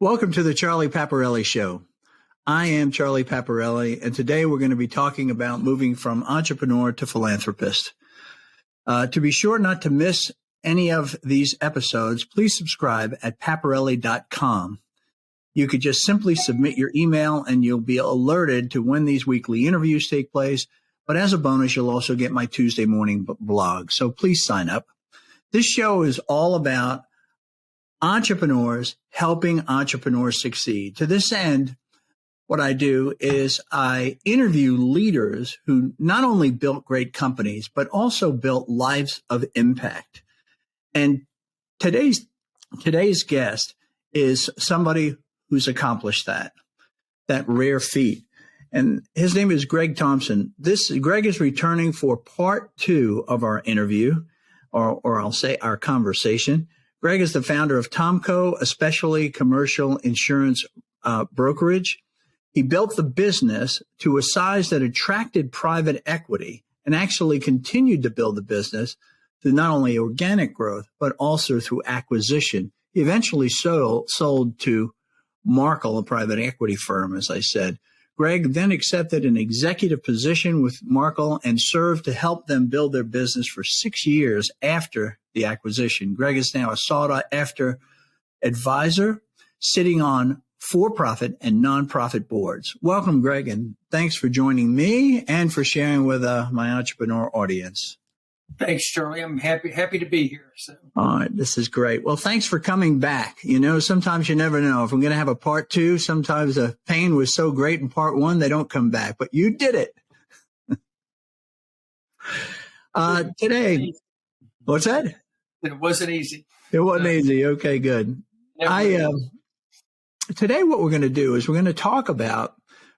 Welcome to the Charlie Paparelli Show. I am Charlie Paparelli, and today we're going to be talking about moving from entrepreneur to philanthropist. To be sure not to miss any of these episodes, please subscribe at paparelli.com. You could just simply submit your email and you'll be alerted to when these weekly interviews take place. But as a bonus, you'll also get my Tuesday morning blog. So please sign up. This show is all about entrepreneurs helping entrepreneurs succeed. To this end, what I do is I interview leaders who not only built great companies, but also built lives of impact. And today's guest is somebody who's accomplished that rare feat. And his name is Greg Thompson. Greg is returning for part 2 of our interview, or I'll say our conversation. Greg is the founder of Tomco, a specialty commercial insurance brokerage. He built the business to a size that attracted private equity and actually continued to build the business through not only organic growth, but also through acquisition. He eventually sold to Markel, a private equity firm, as I said. Greg then accepted an executive position with Markel and served to help them build their business for 6 years after the acquisition. Greg is now a sought-after advisor sitting on for-profit and nonprofit boards. Welcome, Greg, and thanks for joining me and for sharing with my entrepreneur audience. Thanks, Charlie. I'm happy to be here. So. All right, this is great. Well, thanks for coming back. You know, sometimes you never know. If I'm going to have a part 2, sometimes the pain was so great in part 1, they don't come back. But you did it. Today, what's that? It wasn't easy. It wasn't easy. Okay, good. Today what we're going to do is we're going to talk about,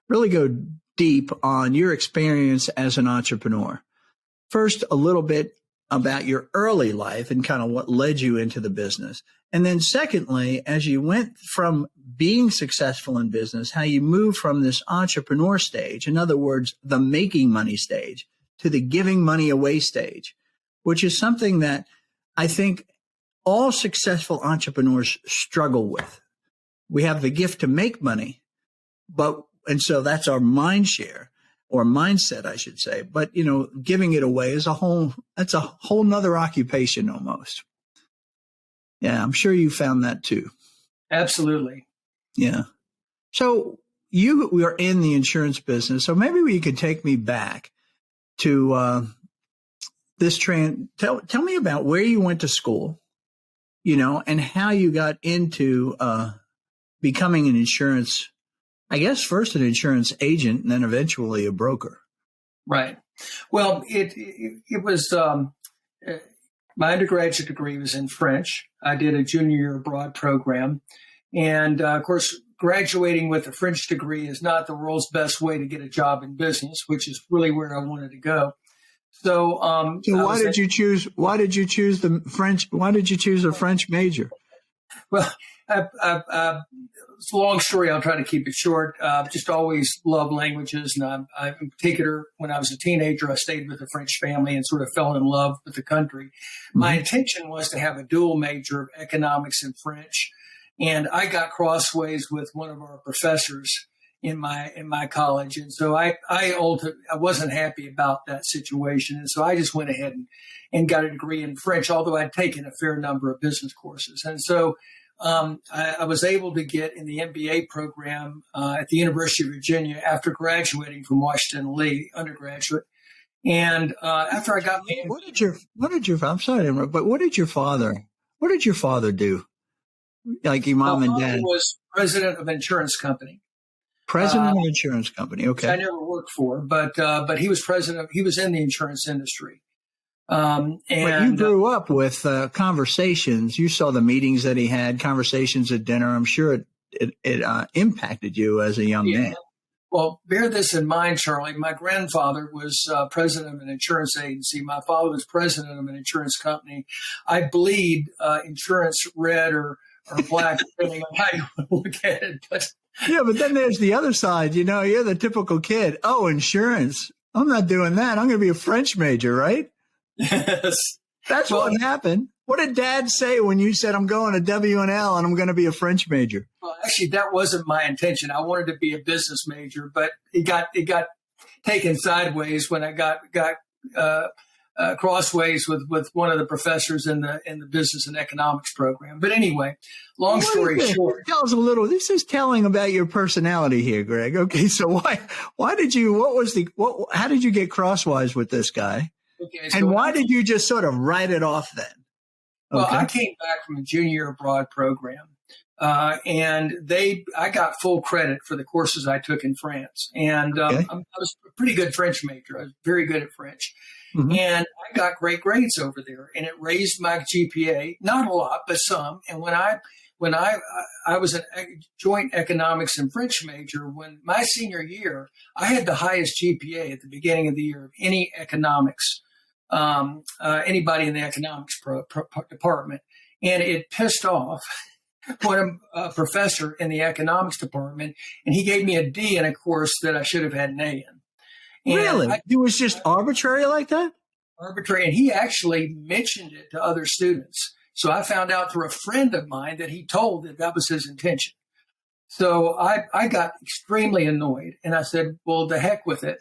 really go deep on your experience as an entrepreneur. First, a little bit about your early life and kind of what led you into the business. And then secondly, as you went from being successful in business, how you moved from this entrepreneur stage, in other words, the making money stage, to the giving money away stage, which is something that I think all successful entrepreneurs struggle with. We have the gift to make money, and so that's our mind share. Or mindset, I should say. But, you know, giving it away is that's a whole nother occupation almost. Yeah, I'm sure you found that too. Absolutely. Yeah. So we are in the insurance business. So maybe you could take me back to this trend. Tell me about where you went to school, you know, and how you got into becoming an insurance, I guess first an insurance agent and then eventually a broker. Right. Well, it was my undergraduate degree was in French. I did a junior year abroad program. And of course, graduating with a French degree is not the world's best way to get a job in business, which is really where I wanted to go. So why did you choose the French? Why did you choose a French major? Well, it's a long story. I'll try to keep it short. Just always loved languages. And I, in particular, when I was a teenager, I stayed with a French family and sort of fell in love with the country. Mm-hmm. My intention was to have a dual major of economics and French. And I got crossways with one of our professors in my college. And so I wasn't happy about that situation. And so I just went ahead and got a degree in French, although I'd taken a fair number of business courses. And so I was able to get in the MBA program at the University of Virginia after graduating from Washington Lee undergraduate. And after I got I'm sorry to interrupt, but what did your father do? Like your mom and dad? He was president of an insurance company. President of an insurance company. Okay. I never worked for, but he was president. He was in the insurance industry. But you grew up with conversations. You saw the meetings that he had, conversations at dinner. I'm sure it impacted you as a young man. Well, bear this in mind, Charlie. My grandfather was president of an insurance agency. My father was president of an insurance company. I bleed insurance red or black, depending on how you want to look at it. But then there's the other side. You know, you're the typical kid. Oh, insurance. I'm not doing that. I'm going to be a French major, right? Yes. That's what happened. What did Dad say when you said, I'm going to W&L and I'm going to be a French major? Well, actually, that wasn't my intention. I wanted to be a business major, but it got taken sideways when I got crossways with one of the professors in the business and economics program. But anyway, long story short, tell us a little. This is telling about your personality here, Greg. Okay, so why did you? How did you get crosswise with this guy? Okay, and why did you just sort of write it off then? Okay. Well, I came back from a junior abroad program, and I got full credit for the courses I took in France. And I was a pretty good French major. I was very good at French. Mm-hmm. And I got great grades over there, and it raised my GPA, not a lot, but some. And when I was a joint economics and French major, when my senior year, I had the highest GPA at the beginning of the year of any economics, anybody in the economics department. And it pissed off one professor in the economics department, and he gave me a D in a course that I should have had an A in. And really? It was just arbitrary like that? Arbitrary. And he actually mentioned it to other students. So I found out through a friend of mine that he told that was his intention. So I got extremely annoyed, and I said, well, the heck with it.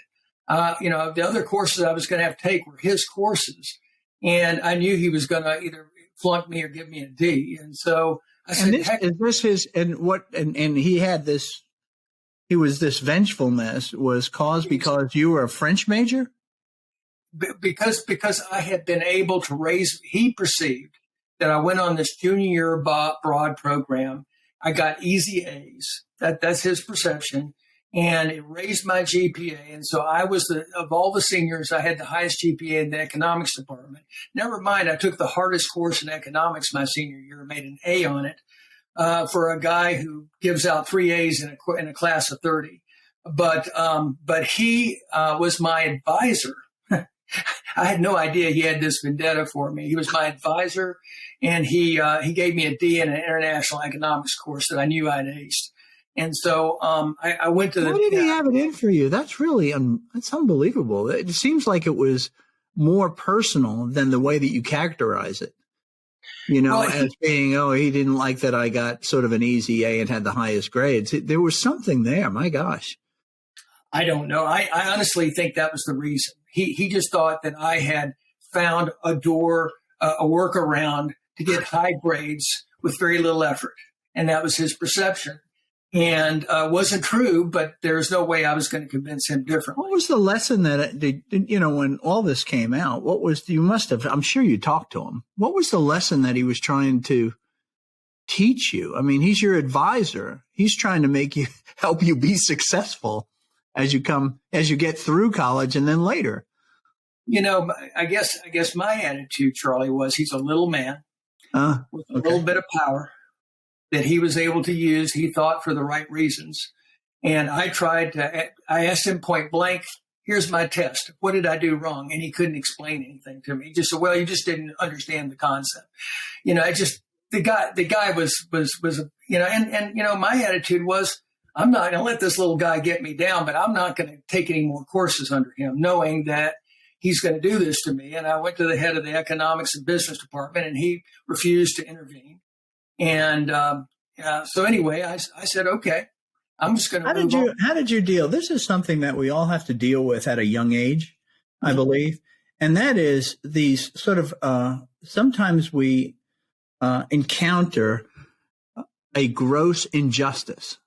The other courses I was going to have to take were his courses. And I knew he was going to either flunk me or give me a D. And so I said, this vengefulness was caused because you were a French major? Because I had been able to he perceived that I went on this junior year abroad program. I got easy A's. That's his perception. And it raised my GPA. And so I was of all the seniors, I had the highest GPA in the economics department. Never mind, I took the hardest course in economics my senior year, made an A on it. For a guy who gives out 3 A's in a class of 30. But he was my advisor. I had no idea he had this vendetta for me. He was my advisor, and he gave me a D in an international economics course that I knew I'd aced. And so I went to Why did he have it in for you? That's really that's unbelievable. It seems like it was more personal than the way that you characterize it. As being, he didn't like that I got sort of an easy A and had the highest grades. There was something there. My gosh. I don't know. I honestly think that was the reason. He just thought that I had found a workaround to get high grades with very little effort. And that was his perception. And wasn't true, but there's no way I was going to convince him differently. What was the lesson when all this came out? I'm sure you talked to him. What was the lesson that he was trying to teach you? I mean, he's your advisor. He's trying to help you be successful as you get through college and then later. I guess my attitude, Charlie, was he's a little man with a little bit of power that he was able to use, he thought, for the right reasons. And I asked him point blank, here's my test. What did I do wrong? And he couldn't explain anything to me. He just said, well, you just didn't understand the concept. The guy was my attitude was, I'm not going to let this little guy get me down, but I'm not going to take any more courses under him, knowing that he's going to do this to me. And I went to the head of the economics and business department, and he refused to intervene. And so anyway, I said, okay, I'm just going to. How did you deal? This is something that we all have to deal with at a young age, I believe. And that is these sort of, sometimes we encounter a gross injustice.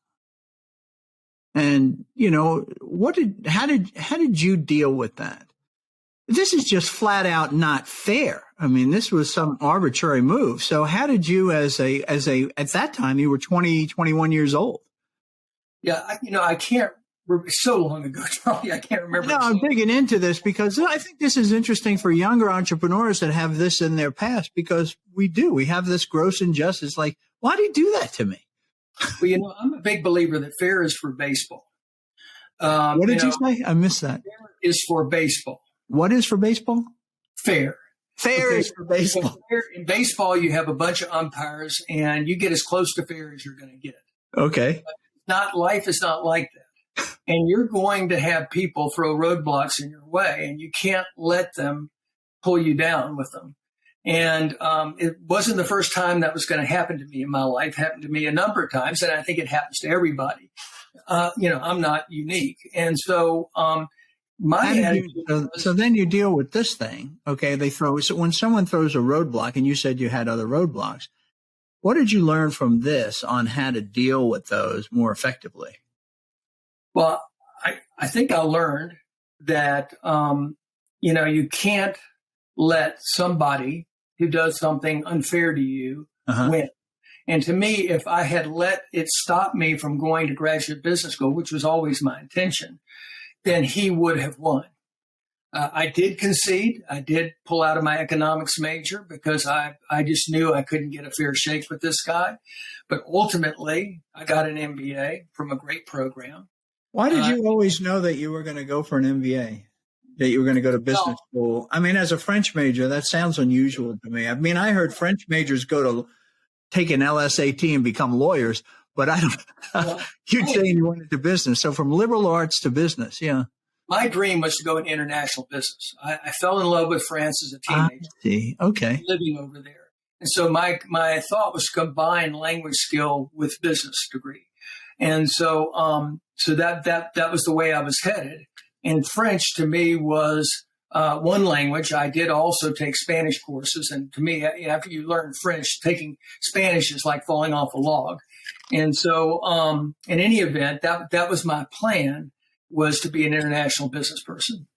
And, how did you deal with that? This is just flat out not fair. I mean, this was some arbitrary move. So how did you at that time, you were 20, 21 years old. Yeah. I can't remember, so long ago, Charlie, I can't remember. No, I'm digging into this because I think this is interesting for younger entrepreneurs that have this in their past, because we have this gross injustice. Like, why did you do that to me? Well, I'm a big believer that fair is for baseball. What did you say? I missed that. Fair is for baseball. What is for baseball? Fair. Fair is for baseball. In baseball, you have a bunch of umpires, and you get as close to fair as you're going to get. Okay. Life is not like that. And you're going to have people throw roadblocks in your way, and you can't let them pull you down with them. And it wasn't the first time that was going to happen to me in my life. It happened to me a number of times, and I think it happens to everybody. I'm not unique. And so so then you deal with this thing. Okay, so when someone throws a roadblock, and you said you had other roadblocks, what did you learn from this on how to deal with those more effectively? Well, I think I learned that, you can't let somebody who does something unfair to you win. And to me, if I had let it stop me from going to graduate business school, which was always my intention, then he would have won. I did concede. I did pull out of my economics major because I just knew I couldn't get a fair shake with this guy. But ultimately, I got an MBA from a great program. Why did you always know that you were going to go for an MBA, that you were going to go to business school? I mean, as a French major, that sounds unusual to me. I mean, I heard French majors go to take an LSAT and become lawyers, but I don't. You'd say you went into business. So from liberal arts to business, yeah. My dream was to go into international business. I fell in love with France as a teenager. I see. Okay. Living over there. And so my thought was to combine language skill with business degree. And so that was the way I was headed. And French to me was one language. I did also take Spanish courses. And to me, after you learn French, taking Spanish is like falling off a log. And so in any event, that was my plan, was to be an international business person.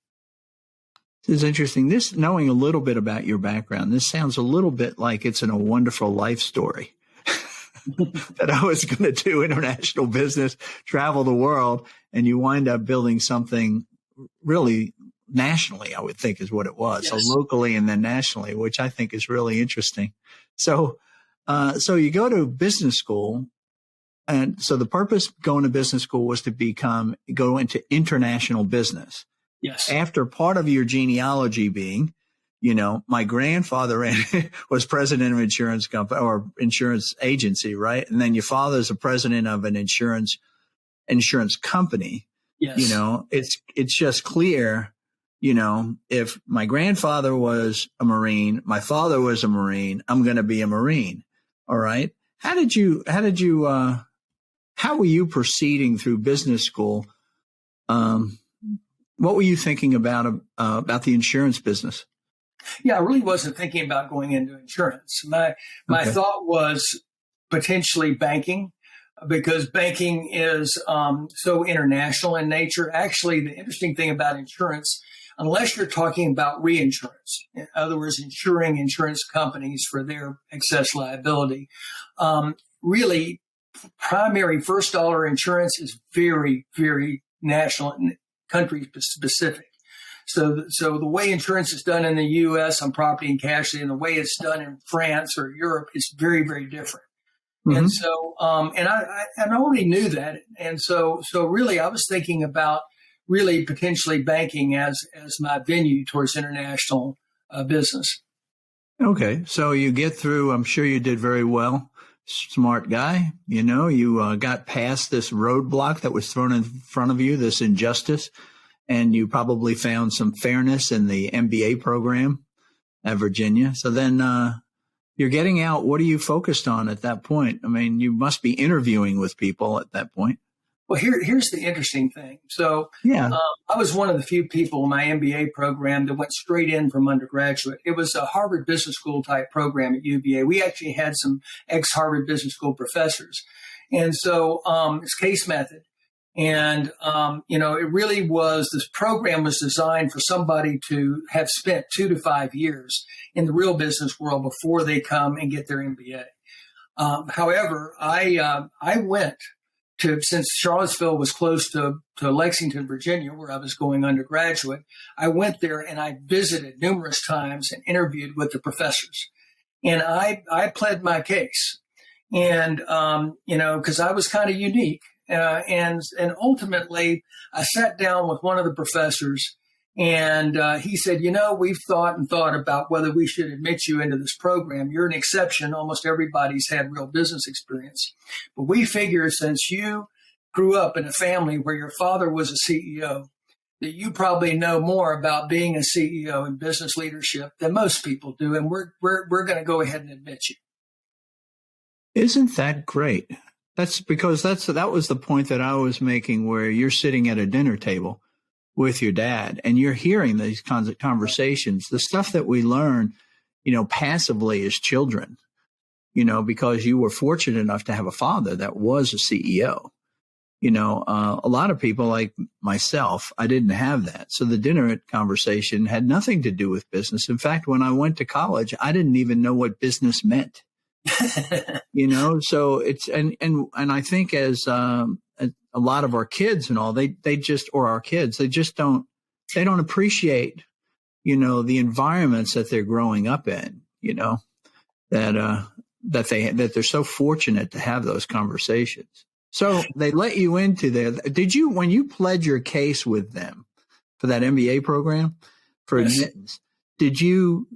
This is interesting. This, knowing a little bit about your background, this sounds a little bit like it's in A Wonderful Life story. That I was going to do international business, travel the world, and you wind up building something really nationally, I would think is what it was. Yes. So locally and then nationally, which I think is really interesting. So you go to business school. And so the purpose of going to business school was to go into international business. Yes. After part of your genealogy being, my grandfather was president of an insurance company or insurance agency, right? And then your father's a president of an insurance company. Yes. It's just clear, if my grandfather was a Marine, my father was a Marine, I'm going to be a Marine. All right. How were you proceeding through business school? What were you thinking about the insurance business? Yeah, I really wasn't thinking about going into insurance. My thought was potentially banking, because banking is so international in nature. Actually, the interesting thing about insurance, unless you're talking about reinsurance, in other words, insuring insurance companies for their excess liability, really primary first dollar insurance is very, very national and country specific. So the way insurance is done in the U.S. on property and casualty and the way it's done in France or Europe is very, very different. Mm-hmm. And so, and I already knew that. And so really I was thinking about really potentially banking as my venue towards international business. Okay. So you get through, I'm sure you did very well. Smart guy. You got past this roadblock that was thrown in front of you, this injustice. And you probably found some fairness in the MBA program at Virginia. So then you're getting out. What are you focused on at that point? I mean, you must be interviewing with people at that point. Well, here's the interesting thing. So I was one of the few people in my MBA program that went straight in from undergraduate. It was a Harvard Business School type program at UVA. We actually had some ex-Harvard Business School professors. And so it's case method. And, it really was, this program was designed for somebody to have spent 2 to 5 years in the real business world before they come and get their MBA. However, I went to, since Charlottesville was close to Lexington, Virginia, where I was going undergraduate, I went there and I visited numerous times and interviewed with the professors. And I pled my case. And, because I was kind of unique. And ultimately, I sat down with one of the professors, and he said, we've thought about whether we should admit you into this program. You're an exception. Almost everybody's had real business experience. But we figure since you grew up in a family where your father was a CEO, that you probably know more about being a CEO and business leadership than most people do, and we're going to go ahead and admit you. Isn't that great? That's because that was the point that I was making, where you're sitting at a dinner table with your dad and you're hearing these kinds of conversations, the stuff that we learn, passively as children, because you were fortunate enough to have a father that was a CEO. A lot of people like myself, I didn't have that. So the dinner conversation had nothing to do with business. In fact, when I went to college, I didn't even know what business meant. So it's, and I think as a lot of our kids and all, they just don't appreciate, the environments that they're growing up in, that they're so fortunate to have those conversations. So they let you into there. When you pled your case with them for that MBA program for admittance, did you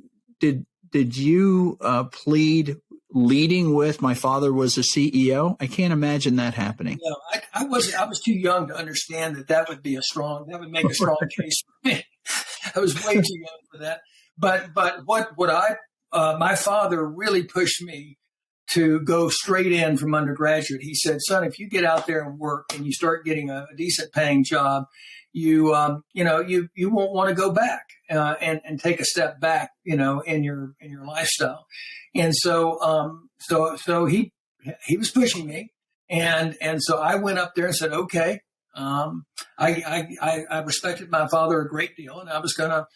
plead leading with my father was a CEO? I can't imagine that happening. No, I was too young to understand that would make a strong case for me. I was way too young for that. But my father really pushed me to go straight in from undergraduate. He said, son, if you get out there and work and you start getting a decent paying job, you won't want to go back and take a step back, in your lifestyle. And so he was pushing me. And so I went up there and said, okay, I respected my father a great deal, and I was going to,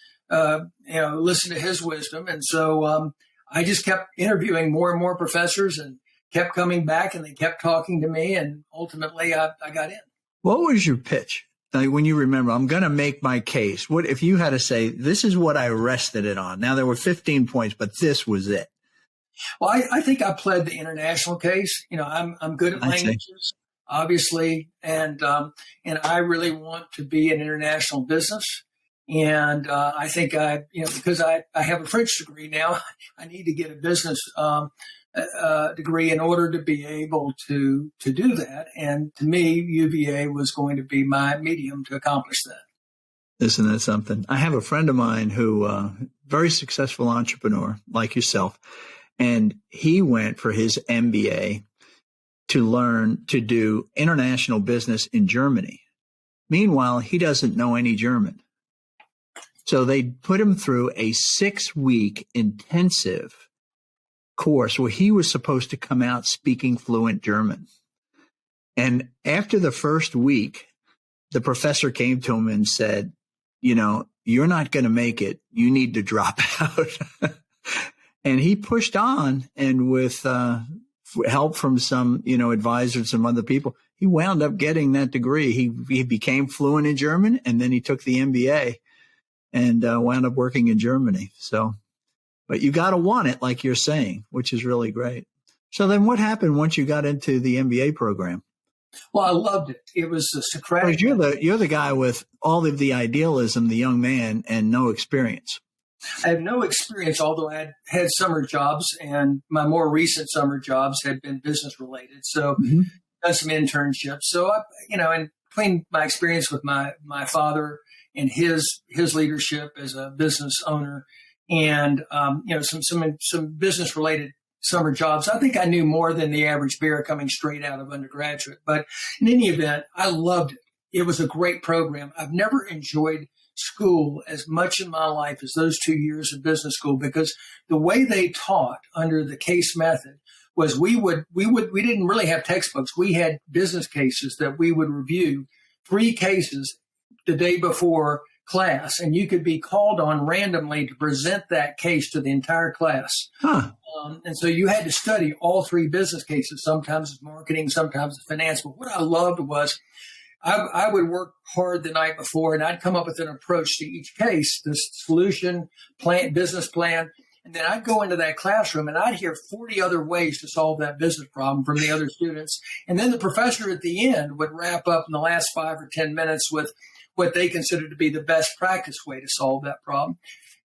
listen to his wisdom. And so, I just kept interviewing more and more professors and kept coming back, and they kept talking to me. And ultimately I got in. What was your pitch? Like, when you remember, I'm going to make my case. What if you had to say, this is what I rested it on? Now, there were 15 points, but this was it. Well, I think I pled the international case. I'm good at languages, obviously, and I really want to be an international business. And I think because I have a French degree now, I need to get a business degree in order to be able to do that. And to me, UVA was going to be my medium to accomplish that. Isn't that something? I have a friend of mine who, very successful entrepreneur like yourself, and he went for his MBA to learn to do international business in Germany. Meanwhile, he doesn't know any German. So they put him through a 6-week intensive course where he was supposed to come out speaking fluent German. And after the first week, the professor came to him and said, you're not going to make it. You need to drop out. And he pushed on, and with help from some, advisors, some other people, he wound up getting that degree. He became fluent in German, and then he took the MBA. And wound up working in Germany. So, but you got to want it, like you're saying, which is really great. So then what happened once you got into the MBA program? Well, I loved it. It was a Socratic. You're the guy with all of the idealism, the young man, and no experience. I have no experience, although I had summer jobs, and my more recent summer jobs had been business related. So done some internships. So, and between my experience with my father and his leadership as a business owner, and some business related summer jobs, I think I knew more than the average bear coming straight out of undergraduate. But in any event, I loved it. It was a great program. I've never enjoyed school as much in my life as those 2 years of business school, because the way they taught under the case method was we didn't really have textbooks. We had business cases that we would review, 3 cases the day before class, and you could be called on randomly to present that case to the entire class. And so you had to study all 3 business cases. Sometimes it's marketing, sometimes it's finance. But what I loved was I would work hard the night before, and I'd come up with an approach to each case, this solution, plan, business plan. And then I'd go into that classroom and I'd hear 40 other ways to solve that business problem from the other students. And then the professor at the end would wrap up in the last 5 or 10 minutes with what they considered to be the best practice way to solve that problem.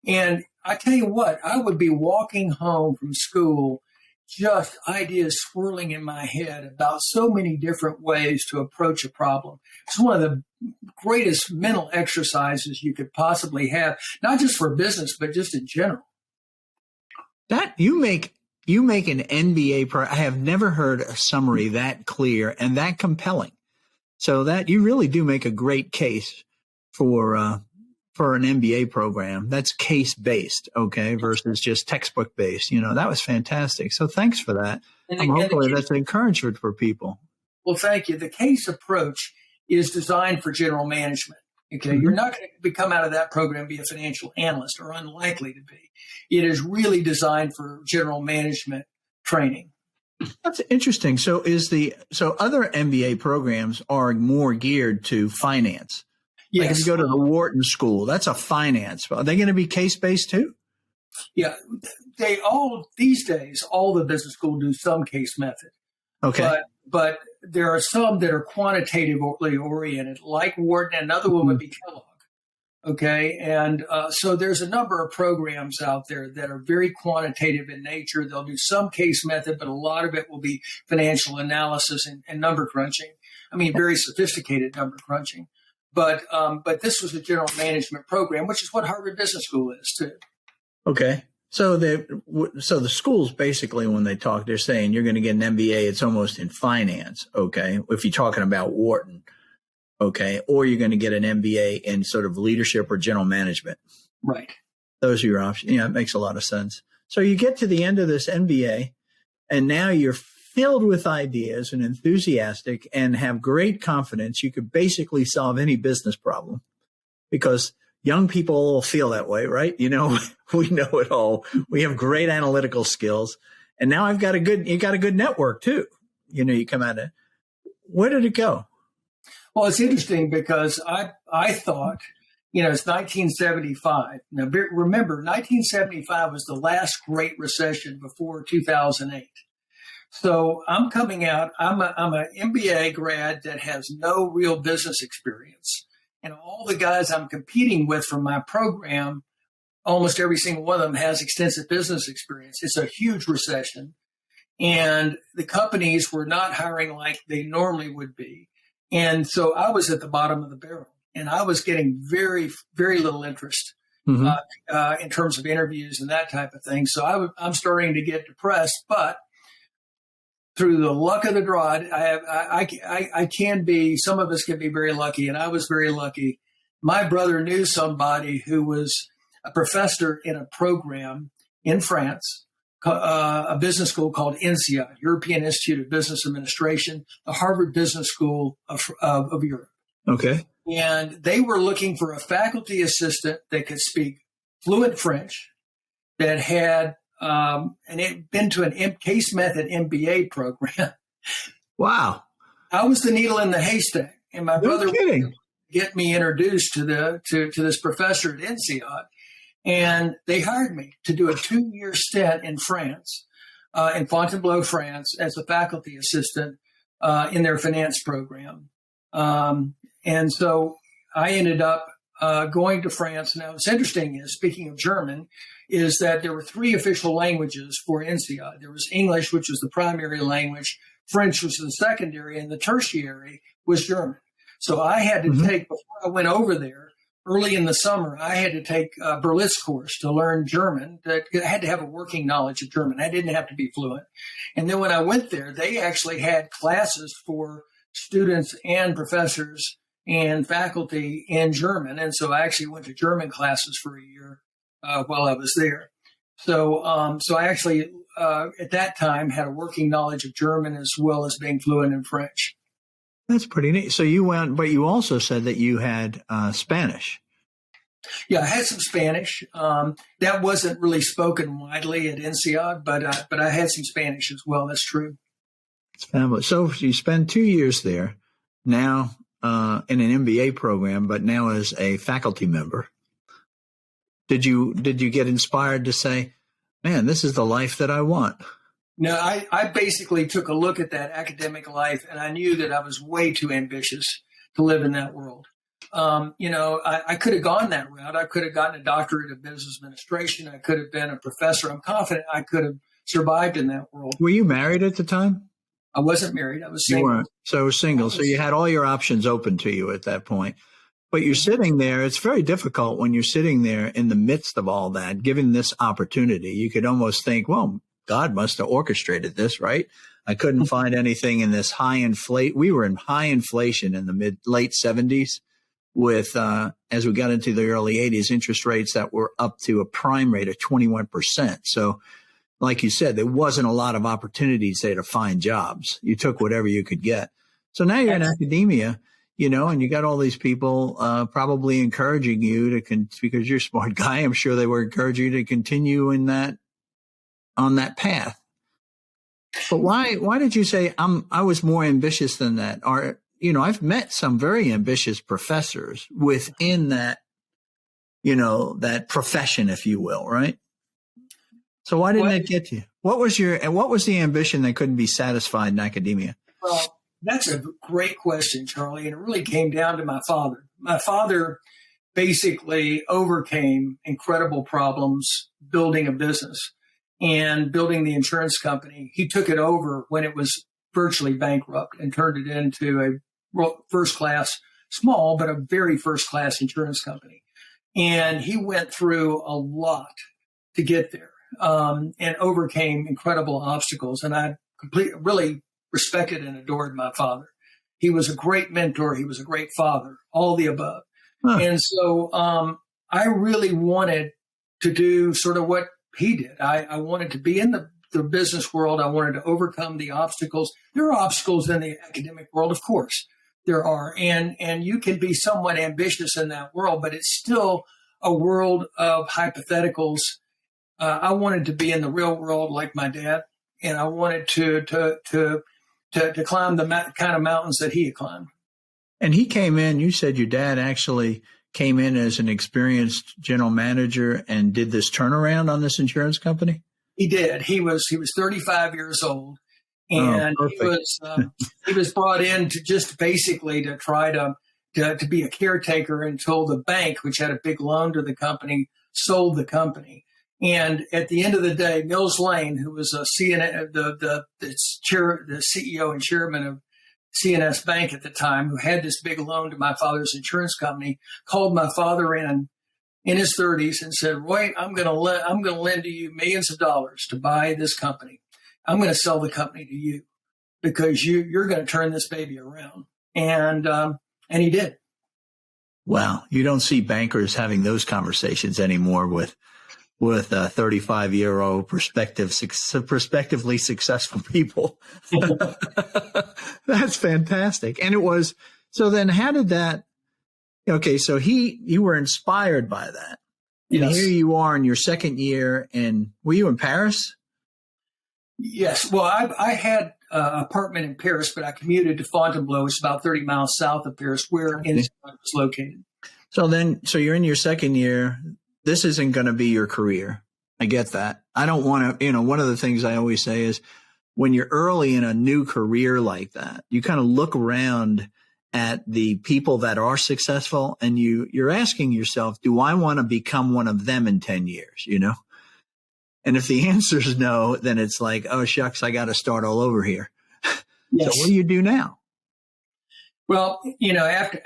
And I tell you what, I would be walking home from school just ideas swirling in my head about so many different ways to approach a problem. It's one of the greatest mental exercises you could possibly have, not just for business, but just in general. That you make an MBA I have never heard a summary that clear and that compelling. So that you really do make a great case for an MBA program that's case based, okay, versus just textbook based. That was fantastic. So thanks for that. Hopefully that's an encouragement for people. Well, thank you. The case approach is designed for general management. Okay, You're not going to come out of that program and be a financial analyst, or unlikely to be. It is really designed for general management training. That's interesting. So other MBA programs are more geared to finance. Yes. Like if you go to the Wharton School, that's a finance. Are they going to be case-based too? Yeah, these days, all the business schools do some case method. Okay. But there are some that are quantitatively oriented, like Wharton, and another one would be Kellogg. Okay. And so there's a number of programs out there that are very quantitative in nature. They'll do some case method, but a lot of it will be financial analysis and number crunching. I mean, very sophisticated number crunching. But this was a general management program, which is what Harvard Business School is too. Okay. So the schools basically, when they talk, they're saying you're going to get an MBA. It's almost in finance. Okay. If you're talking about Wharton. Okay. Or you're going to get an MBA in sort of leadership or general management. Right. Those are your options. Yeah, it makes a lot of sense. So you get to the end of this MBA and now you're filled with ideas and enthusiastic and have great confidence. You could basically solve any business problem because young people feel that way, right? We know it all. We have great analytical skills. And now you got a good network too. You come at it. Where did it go? Well, it's interesting because I thought, it's 1975. Now, remember, 1975 was the last great recession before 2008. So I'm coming out, I'm an MBA grad that has no real business experience. And all the guys I'm competing with from my program, almost every single one of them has extensive business experience. It's a huge recession. And the companies were not hiring like they normally would be. And so I was at the bottom of the barrel, and I was getting very, very little interest in terms of interviews and that type of thing. So I'm starting to get depressed, but through the luck of the draw, I can be, some of us can be very lucky, and I was very lucky. My brother knew somebody who was a professor in a program in France, a business school called INSEAD, European Institute of Business Administration, the Harvard Business School of Europe. Okay. And they were looking for a faculty assistant that could speak fluent French, that had been to an case method MBA program. Wow. I was the needle in the haystack, and my brother would get me introduced to this professor at INSEAD. And they hired me to do a 2-year stint in France, in Fontainebleau, France, as a faculty assistant in their finance program. And so I ended up going to France. Now, what's interesting is, speaking of German, is that there were 3 official languages for INSEAD. There was English, which was the primary language, French was the secondary, and the tertiary was German. So I had to take, before I went over there, early in the summer, I had to take a Berlitz course to learn German. I had to have a working knowledge of German. I didn't have to be fluent. And then when I went there, they actually had classes for students and professors and faculty in German. And so I actually went to German classes for a year while I was there. So I actually, at that time, had a working knowledge of German as well as being fluent in French. That's pretty neat. So you went, but you also said that you had Spanish. Yeah, I had some Spanish. That wasn't really spoken widely at INSEAD, but I had some Spanish as well. That's true. It's fabulous. So you spend 2 years there now in an MBA program, but now as a faculty member. Did you get inspired to say, man, this is the life that I want? No, I basically took a look at that academic life, and I knew that I was way too ambitious to live in that world. I could have gone that route. I could have gotten a doctorate of business administration. I could have been a professor. I'm confident I could survived in that world. Were you married at the time? I wasn't married. I was You single. weren't. So single. So you had all your options open to you at that point. But you're sitting there. It's very difficult when you're sitting there in the midst of all that, given this opportunity. You could almost think, well, God must have orchestrated this, right? I couldn't find anything in this we were in high inflation in the late 70s with, as we got into the early 80s, interest rates that were up to a prime rate of 21%. So like you said, there wasn't a lot of opportunities there to find jobs. You took whatever you could get. So now you're in academia, and you got all these people probably encouraging you because you're a smart guy. I'm sure they were encouraging you to continue on that path. But why did you say I was more ambitious than that? Or, I've met some very ambitious professors within that, that profession, if you will, right? So why didn't it get to you? What was the ambition that couldn't be satisfied in academia? Well, that's a great question, Charlie. And it really came down to my father. My father basically overcame incredible problems building a business and building the insurance company. He took it over when it was virtually bankrupt and turned it into a first-class, small, but a very first-class insurance company. And he went through a lot to get there. And overcame incredible obstacles. And I really respected and adored my father. He was a great mentor. He was a great father, all the above. Huh. And so I really wanted to do sort of what he did. I wanted to be in the business world. I wanted to overcome the obstacles. There are obstacles in the academic world, of course. There are. And you can be somewhat ambitious in that world, but it's still a world of hypotheticals. I wanted to be in the real world like my dad, and I wanted to climb the kind of mountains that he had climbed. And he came in, you said your dad actually came in as an experienced general manager and did this turnaround on this insurance company? He did. He was 35 years old, and he was brought in to just basically to try to be a caretaker until the bank, which had a big loan to the company, sold the company. And at the end of the day, Mills Lane, who was the CEO and chairman of CNS Bank at the time, who had this big loan to my father's insurance company, called my father in his 30s and said, "Roy, I'm going to lend to you millions of dollars to buy this company. I'm going to sell the company to you because you're going to turn this baby around." And he did. Wow, you don't see bankers having those conversations anymore with 35-year-old prospectively successful people. That's fantastic. And it was, so then how did that, okay, so you were inspired by that. And yes. Here you are in your second year, and were you in Paris? Yes. Well, I had an apartment in Paris, but I commuted to Fontainebleau, which is about 30 miles south of Paris, where Institute was located. So you're in your second year. This isn't going to be your career. I get that. I don't want to, one of the things I always say is when you're early in a new career like that, you kind of look around at the people that are successful and you're asking yourself, do I want to become one of them in 10 years, And if the answer is no, then it's like, oh, shucks, I got to start all over here. Yes. So what do you do now? Well,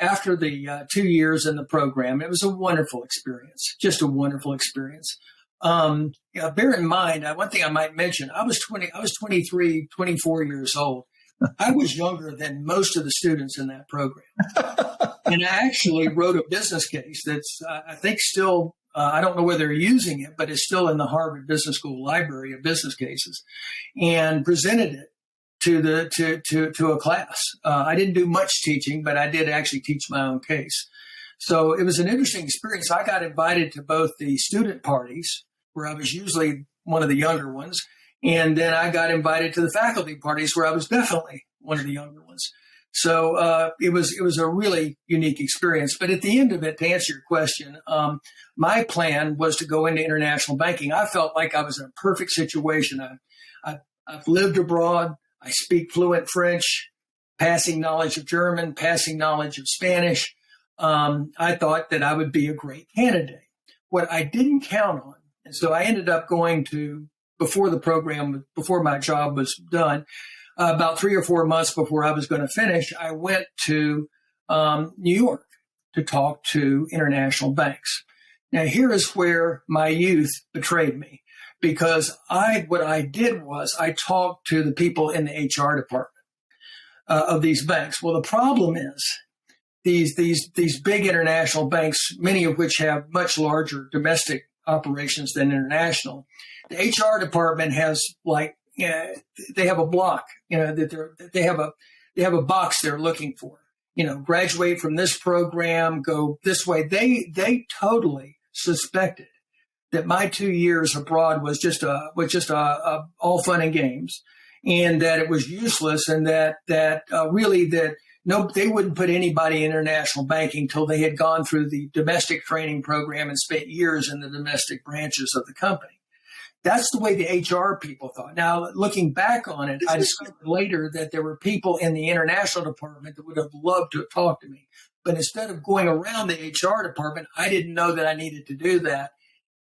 after the 2 years in the program, it was a wonderful experience, just a wonderful experience. Bear in mind, one thing I might mention, I was 23, 24 years old. I was younger than most of the students in that program. And I actually wrote a business case that's, I think still, I don't know whether they're using it, but it's still in the Harvard Business School library of business cases, and presented it to a class. I didn't do much teaching, but I did actually teach my own case. So it was an interesting experience. I got invited to both the student parties, where I was usually one of the younger ones, and then I got invited to the faculty parties, where I was definitely one of the younger ones. So it was a really unique experience. But at the end of it, to answer your question, my plan was to go into international banking. I felt like I was in a perfect situation. I've lived abroad. I speak fluent French, passing knowledge of German, passing knowledge of Spanish. I thought that I would be a great candidate. What I didn't count on, and so I ended up going to before my job was done, about 3 or 4 months before I was going to finish, I went to New York to talk to international banks. Now, here is where my youth betrayed me, because what I did was I talked to the people in the HR department of these banks. Well, the problem is these big international banks, many of which have much larger domestic operations than international. The HR department has they have a block, that they have a box they're looking for. Graduate from this program, go this way. They totally suspected that my 2 years abroad was just all fun and games, and that it was useless, and that they wouldn't put anybody in international banking till they had gone through the domestic training program and spent years in the domestic branches of the company. That's the way the HR people thought. Now, looking back on it, I discovered later that there were people in the international department that would have loved to have talked to me. But instead of going around the HR department, I didn't know that I needed to do that.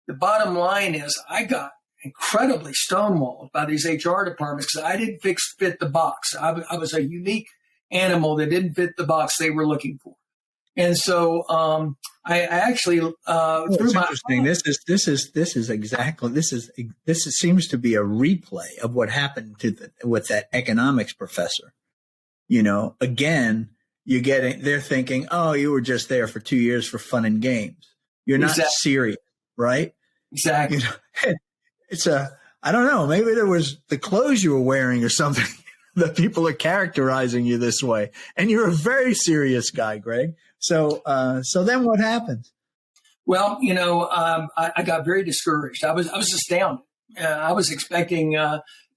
The bottom line is I got incredibly stonewalled by these HR departments because I didn't fit the box. I was a unique animal that didn't fit the box they were looking for. And so I actually interesting. This seems to be a replay of what happened with that economics professor. Again, they're thinking, oh, you were just there for 2 years for fun and games. You're not serious, right? Exactly. I don't know, maybe there was the clothes you were wearing or something that people are characterizing you this way. And you're a very serious guy, Greg. So then what happened? Well, I got very discouraged. I was astounded. I was expecting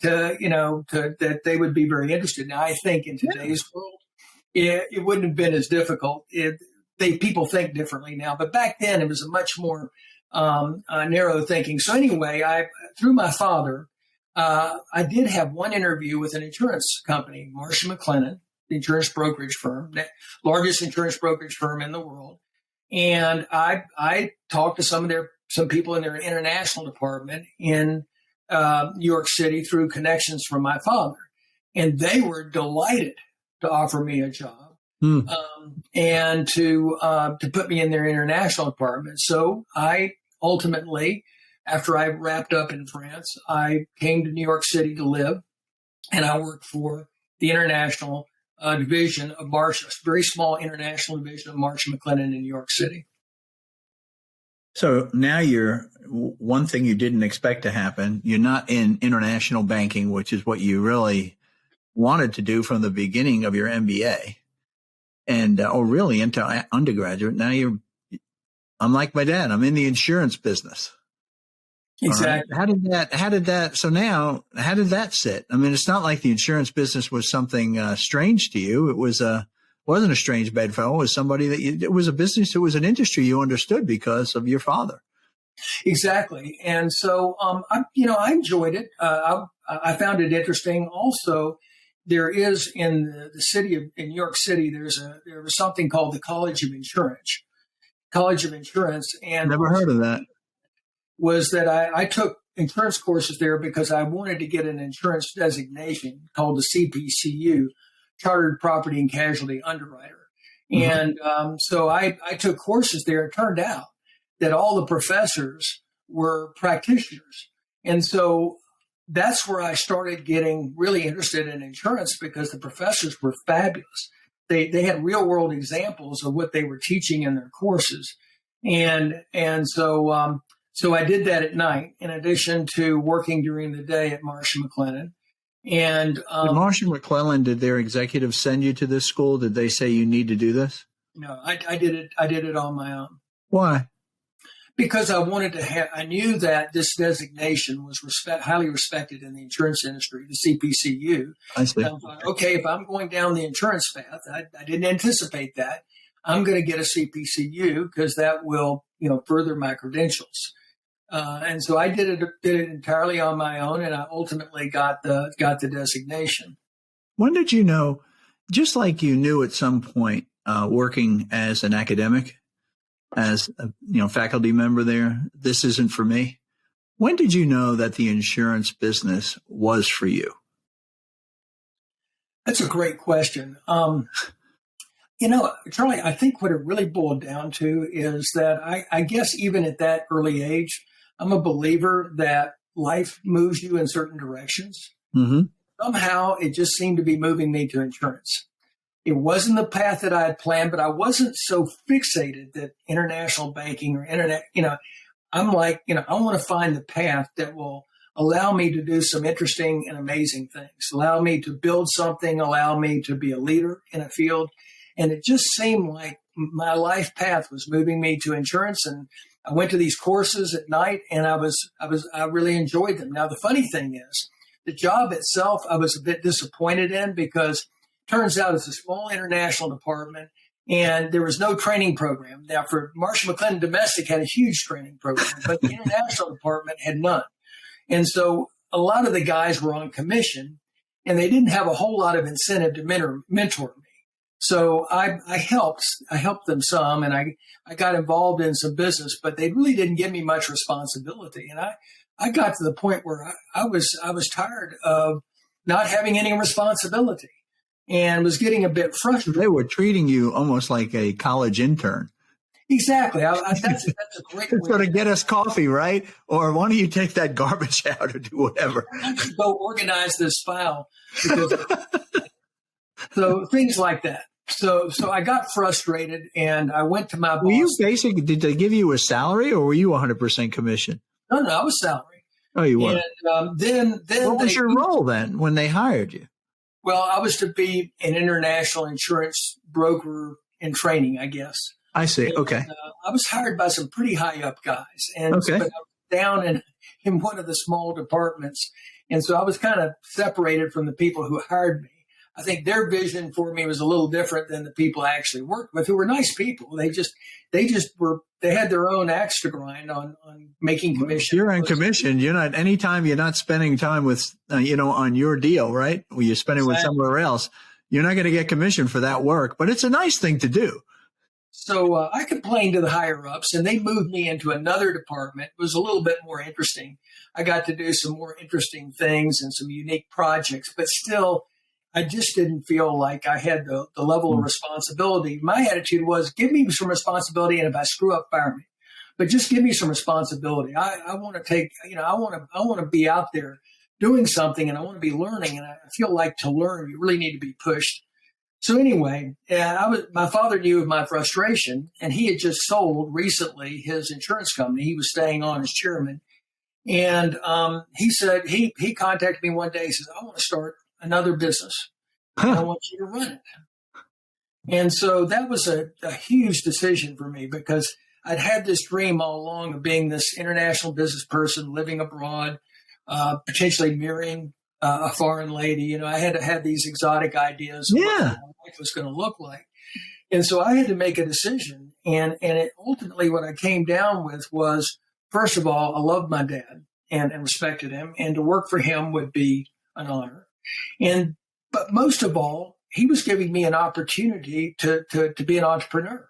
that they would be very interested. Now, I think in today's world, it wouldn't have been as difficult. People think differently now, but back then it was a much more narrow thinking. So anyway, through my father, I did have one interview with an insurance company, Marsh & McLennan, the insurance brokerage firm, the largest insurance brokerage firm in the world. And I talked to some people in their international department in New York City through connections from my father. And they were delighted to offer me a job and to put me in their international department. So I ultimately, after I wrapped up in France, I came to New York City to live, and I worked for the international division of Marsh, a very small international division of Marsh & McLennan in New York City. So now one thing you didn't expect to happen. You're not in international banking, which is what you really wanted to do from the beginning of your MBA, or really into undergraduate. Now I'm like my dad. I'm in the insurance business. Exactly. Right. How did that sit? I mean, it's not like the insurance business was something strange to you. It wasn't a strange bedfellow. It was somebody it was a business. It was an industry you understood because of your father. Exactly. And so, I enjoyed it. I found it interesting. Also, there is in the city in New York City, there was something called the College of Insurance. And never heard of that. Was that I took insurance courses there because I wanted to get an insurance designation called the CPCU, Chartered Property and Casualty Underwriter. Mm-hmm. And so I took courses there. It turned out that all the professors were practitioners. And so that's where I started getting really interested in insurance, because the professors were fabulous. They had real world examples of what they were teaching in their courses. And so I did that at night, in addition to working during the day at Marsh & McLennan. And Marsh & McLennan, did their executives send you to this school? Did they say you need to do this? No, I did it. I did it on my own. Why? Because I wanted to I knew that this designation was highly respected in the insurance industry, the CPCU. I see. And I thought, okay, if I'm going down the insurance path, I didn't anticipate that. I'm going to get a CPCU because that will, further my credentials. And so I did it entirely on my own, and I ultimately got the designation. When did you know, just like you knew at some point, working as an academic, as a faculty member there, this isn't for me? When did you know that the insurance business was for you? That's a great question. Charlie, I think what it really boiled down to is that I guess even at that early age, I'm a believer that life moves you in certain directions. Mm-hmm. Somehow it just seemed to be moving me to insurance. It wasn't the path that I had planned, but I wasn't so fixated that international banking or internet, I'm like, I want to find the path that will allow me to do some interesting and amazing things, allow me to build something, allow me to be a leader in a field. And it just seemed like my life path was moving me to insurance. And I went to these courses at night, and I really enjoyed them. Now, the funny thing is, the job itself, I was a bit disappointed in because it turns out it's a small international department and there was no training program. Now, for Marsh & McLennan Domestic had a huge training program, but the international department had none. And so a lot of the guys were on commission and they didn't have a whole lot of incentive to mentor me. So I helped them some, and I got involved in some business, but they really didn't give me much responsibility. And I got to the point where I was tired of not having any responsibility and was getting a bit frustrated. They were treating you almost like a college intern. Exactly. That's a great way. So to get us coffee, right? Or why don't you take that garbage out or do whatever? I should go organize this file. So things like that. So I got frustrated and I went to my boss. Were you did they give you a salary or were you 100% commission? No, I was salary. Oh, you were. And then what was your role then when they hired you? Well, I was to be an international insurance broker in training, I guess. I see. Okay. And, I was hired by some pretty high up guys, and but I was down in one of the small departments, and so I was kind of separated from the people who hired me. I think their vision for me was a little different than the people I actually worked with, who were nice people. They had their own axe to grind on making commission. You're on commission. Anytime you're not spending time with, on your deal, right? Well, you're spending with somewhere else. You're not going to get commission for that work, but it's a nice thing to do. So I complained to the higher ups and they moved me into another department. It was a little bit more interesting. I got to do some more interesting things and some unique projects, but still, I just didn't feel like I had the level of responsibility. My attitude was, give me some responsibility, and if I screw up, fire me. But just give me some responsibility. I want to take, I want to be out there doing something, and I want to be learning. And I feel like to learn, you really need to be pushed. So anyway, my father knew of my frustration, and he had just sold recently his insurance company. He was staying on as chairman. And he said, he contacted me one day. He says, I want to start another business. I want you to run it. And so that was a huge decision for me because I'd had this dream all along of being this international business person living abroad, potentially marrying a foreign lady. I had to have these exotic ideas of what my life was going to look like. And so I had to make a decision. And ultimately what I came down with was, first of all, I loved my dad and respected him, and to work for him would be an honor. But most of all, he was giving me an opportunity to be an entrepreneur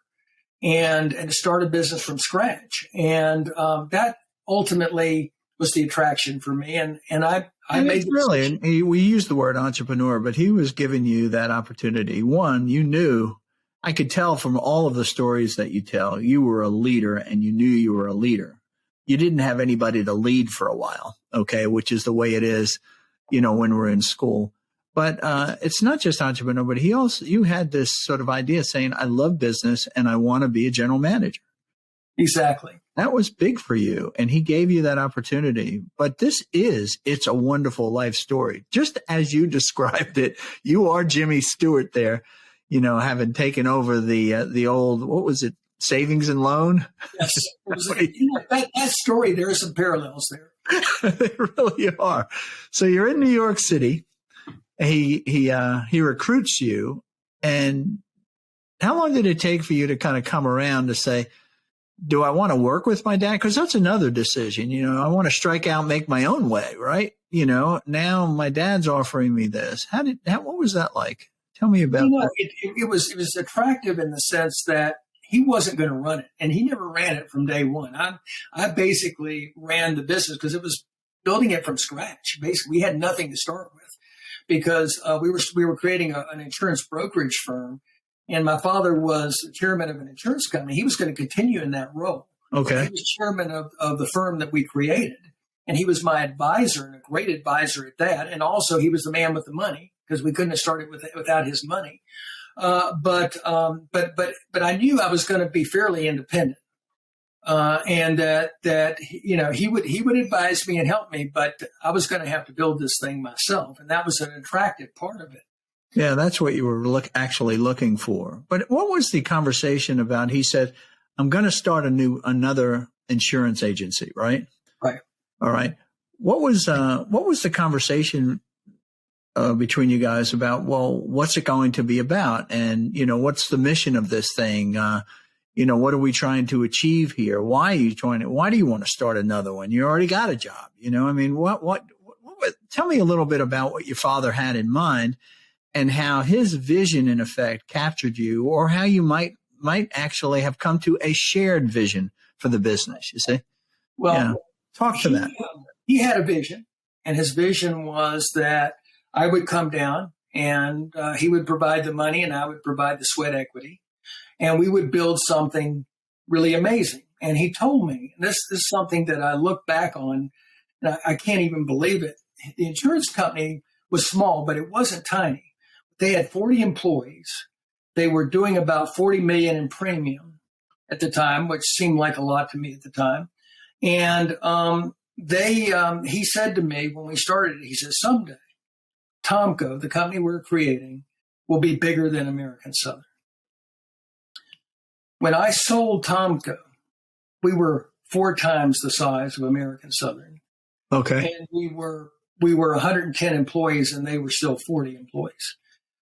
and to start a business from scratch. And that ultimately was the attraction for me. And I made the decision. Really, we use the word entrepreneur, but he was giving you that opportunity. One, you knew, I could tell from all of the stories that you tell, you were a leader and you knew you were a leader. You didn't have anybody to lead for a while, okay, which is the way it is, when we're in school. But it's not just entrepreneur, but you had this sort of idea saying, I love business and I want to be a general manager. Exactly. That was big for you. And he gave you that opportunity. But it's a wonderful life story. Just as you described it, you are Jimmy Stewart there, having taken over the old, what was it? Savings and loan. Yes. That story, there are some parallels there. They really are. So you're in New York City. He recruits you. And how long did it take for you to kind of come around to say, do I want to work with my dad? Because that's another decision. I want to strike out, make my own way, right? Now my dad's offering me this. What was that like? Tell me about that. It was attractive in the sense that he wasn't going to run it, and he never ran it from day one. I basically ran the business because it was building it from scratch. Basically, we had nothing to start with because we were creating an insurance brokerage firm, and my father was chairman of an insurance company. He was going to continue in that role. Okay. He was chairman of the firm that we created, and he was my advisor and a great advisor at that. And also, he was the man with the money because we couldn't have started without his money. But I knew I was going to be fairly independent, and that he would advise me and help me, but I was going to have to build this thing myself, and that was an attractive part of it. Yeah, that's what you were actually looking for. But what was the conversation about? He said, "I'm going to start another insurance agency," right? Right. All right. What was the conversation between you guys about, well, what's it going to be about? And, what's the mission of this thing? What are we trying to achieve here? Why do you want to start another one? You already got a job. Tell me a little bit about what your father had in mind and how his vision, in effect, captured you, or how you might actually have come to a shared vision for the business, you see? Well, yeah. Talk to that. He had a vision, and his vision was that I would come down and he would provide the money and I would provide the sweat equity, and we would build something really amazing. And he told me, and this is something that I look back on, and I can't even believe it. The insurance company was small, but it wasn't tiny. They had 40 employees. They were doing about $40 million in premium at the time, which seemed like a lot to me at the time. And he said to me when we started, he said, someday Tomco, the company we're creating, will be bigger than American Southern. When I sold Tomco, we were 4 times the size of American Southern. Okay. And we were 110 employees, and they were still 40 employees.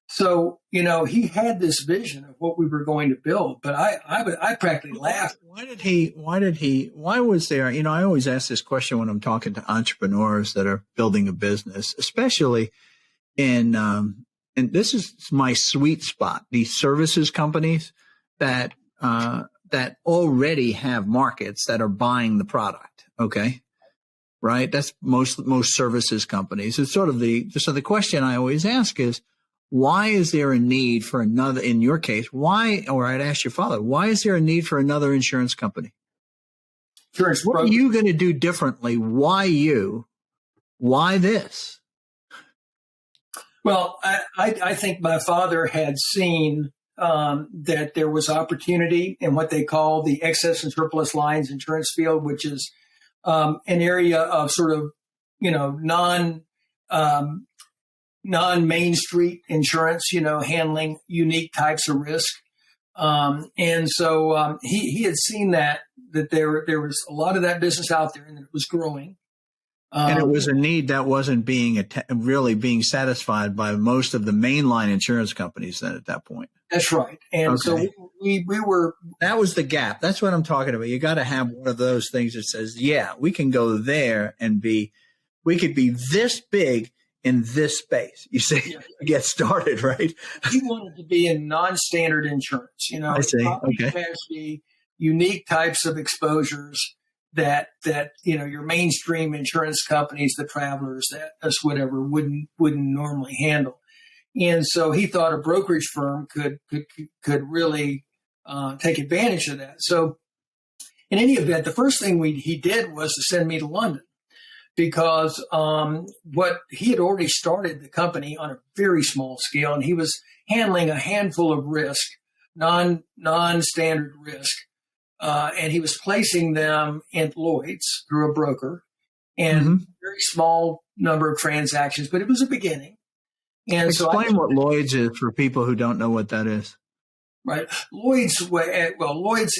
So, he had this vision of what we were going to build, but I practically laughed. Why was there, I always ask this question when I'm talking to entrepreneurs that are building a business, especially and this is my sweet spot, these services companies that already have markets that are buying the product. Okay. Right. That's most services companies. It's so the question I always ask is, why is there a need for another, in your case, or I'd ask your father, why is there a need for another insurance company? What are you going to do differently? Why you? Why this? Well, I think my father had seen that there was opportunity in what they call the excess and surplus lines insurance field, which is an area of sort of, non-Main Street insurance, handling unique types of risk. And so he had seen that there was a lot of that business out there and it was growing. And it was a need that wasn't really being satisfied by most of the mainline insurance companies then at that point. That's right. And so we were. That was the gap. That's what I'm talking about. You got to have one of those things that says, yeah, we can go there and we could be this big in this space. You see, get started, right? He wanted to be in non-standard insurance, I see. Okay. Casualty, unique types of exposures that your mainstream insurance companies, the Travelers, that us whatever wouldn't normally handle. And so he thought a brokerage firm could really take advantage of that. So in any event, the first thing he did was to send me to London, because what he had already started the company on a very small scale, and he was handling a handful of risk, non-standard risk, and he was placing them in Lloyd's through a broker, and very small number of transactions, but it was a beginning. And explain what Lloyd's is for people who don't know what that is. Right, Lloyd's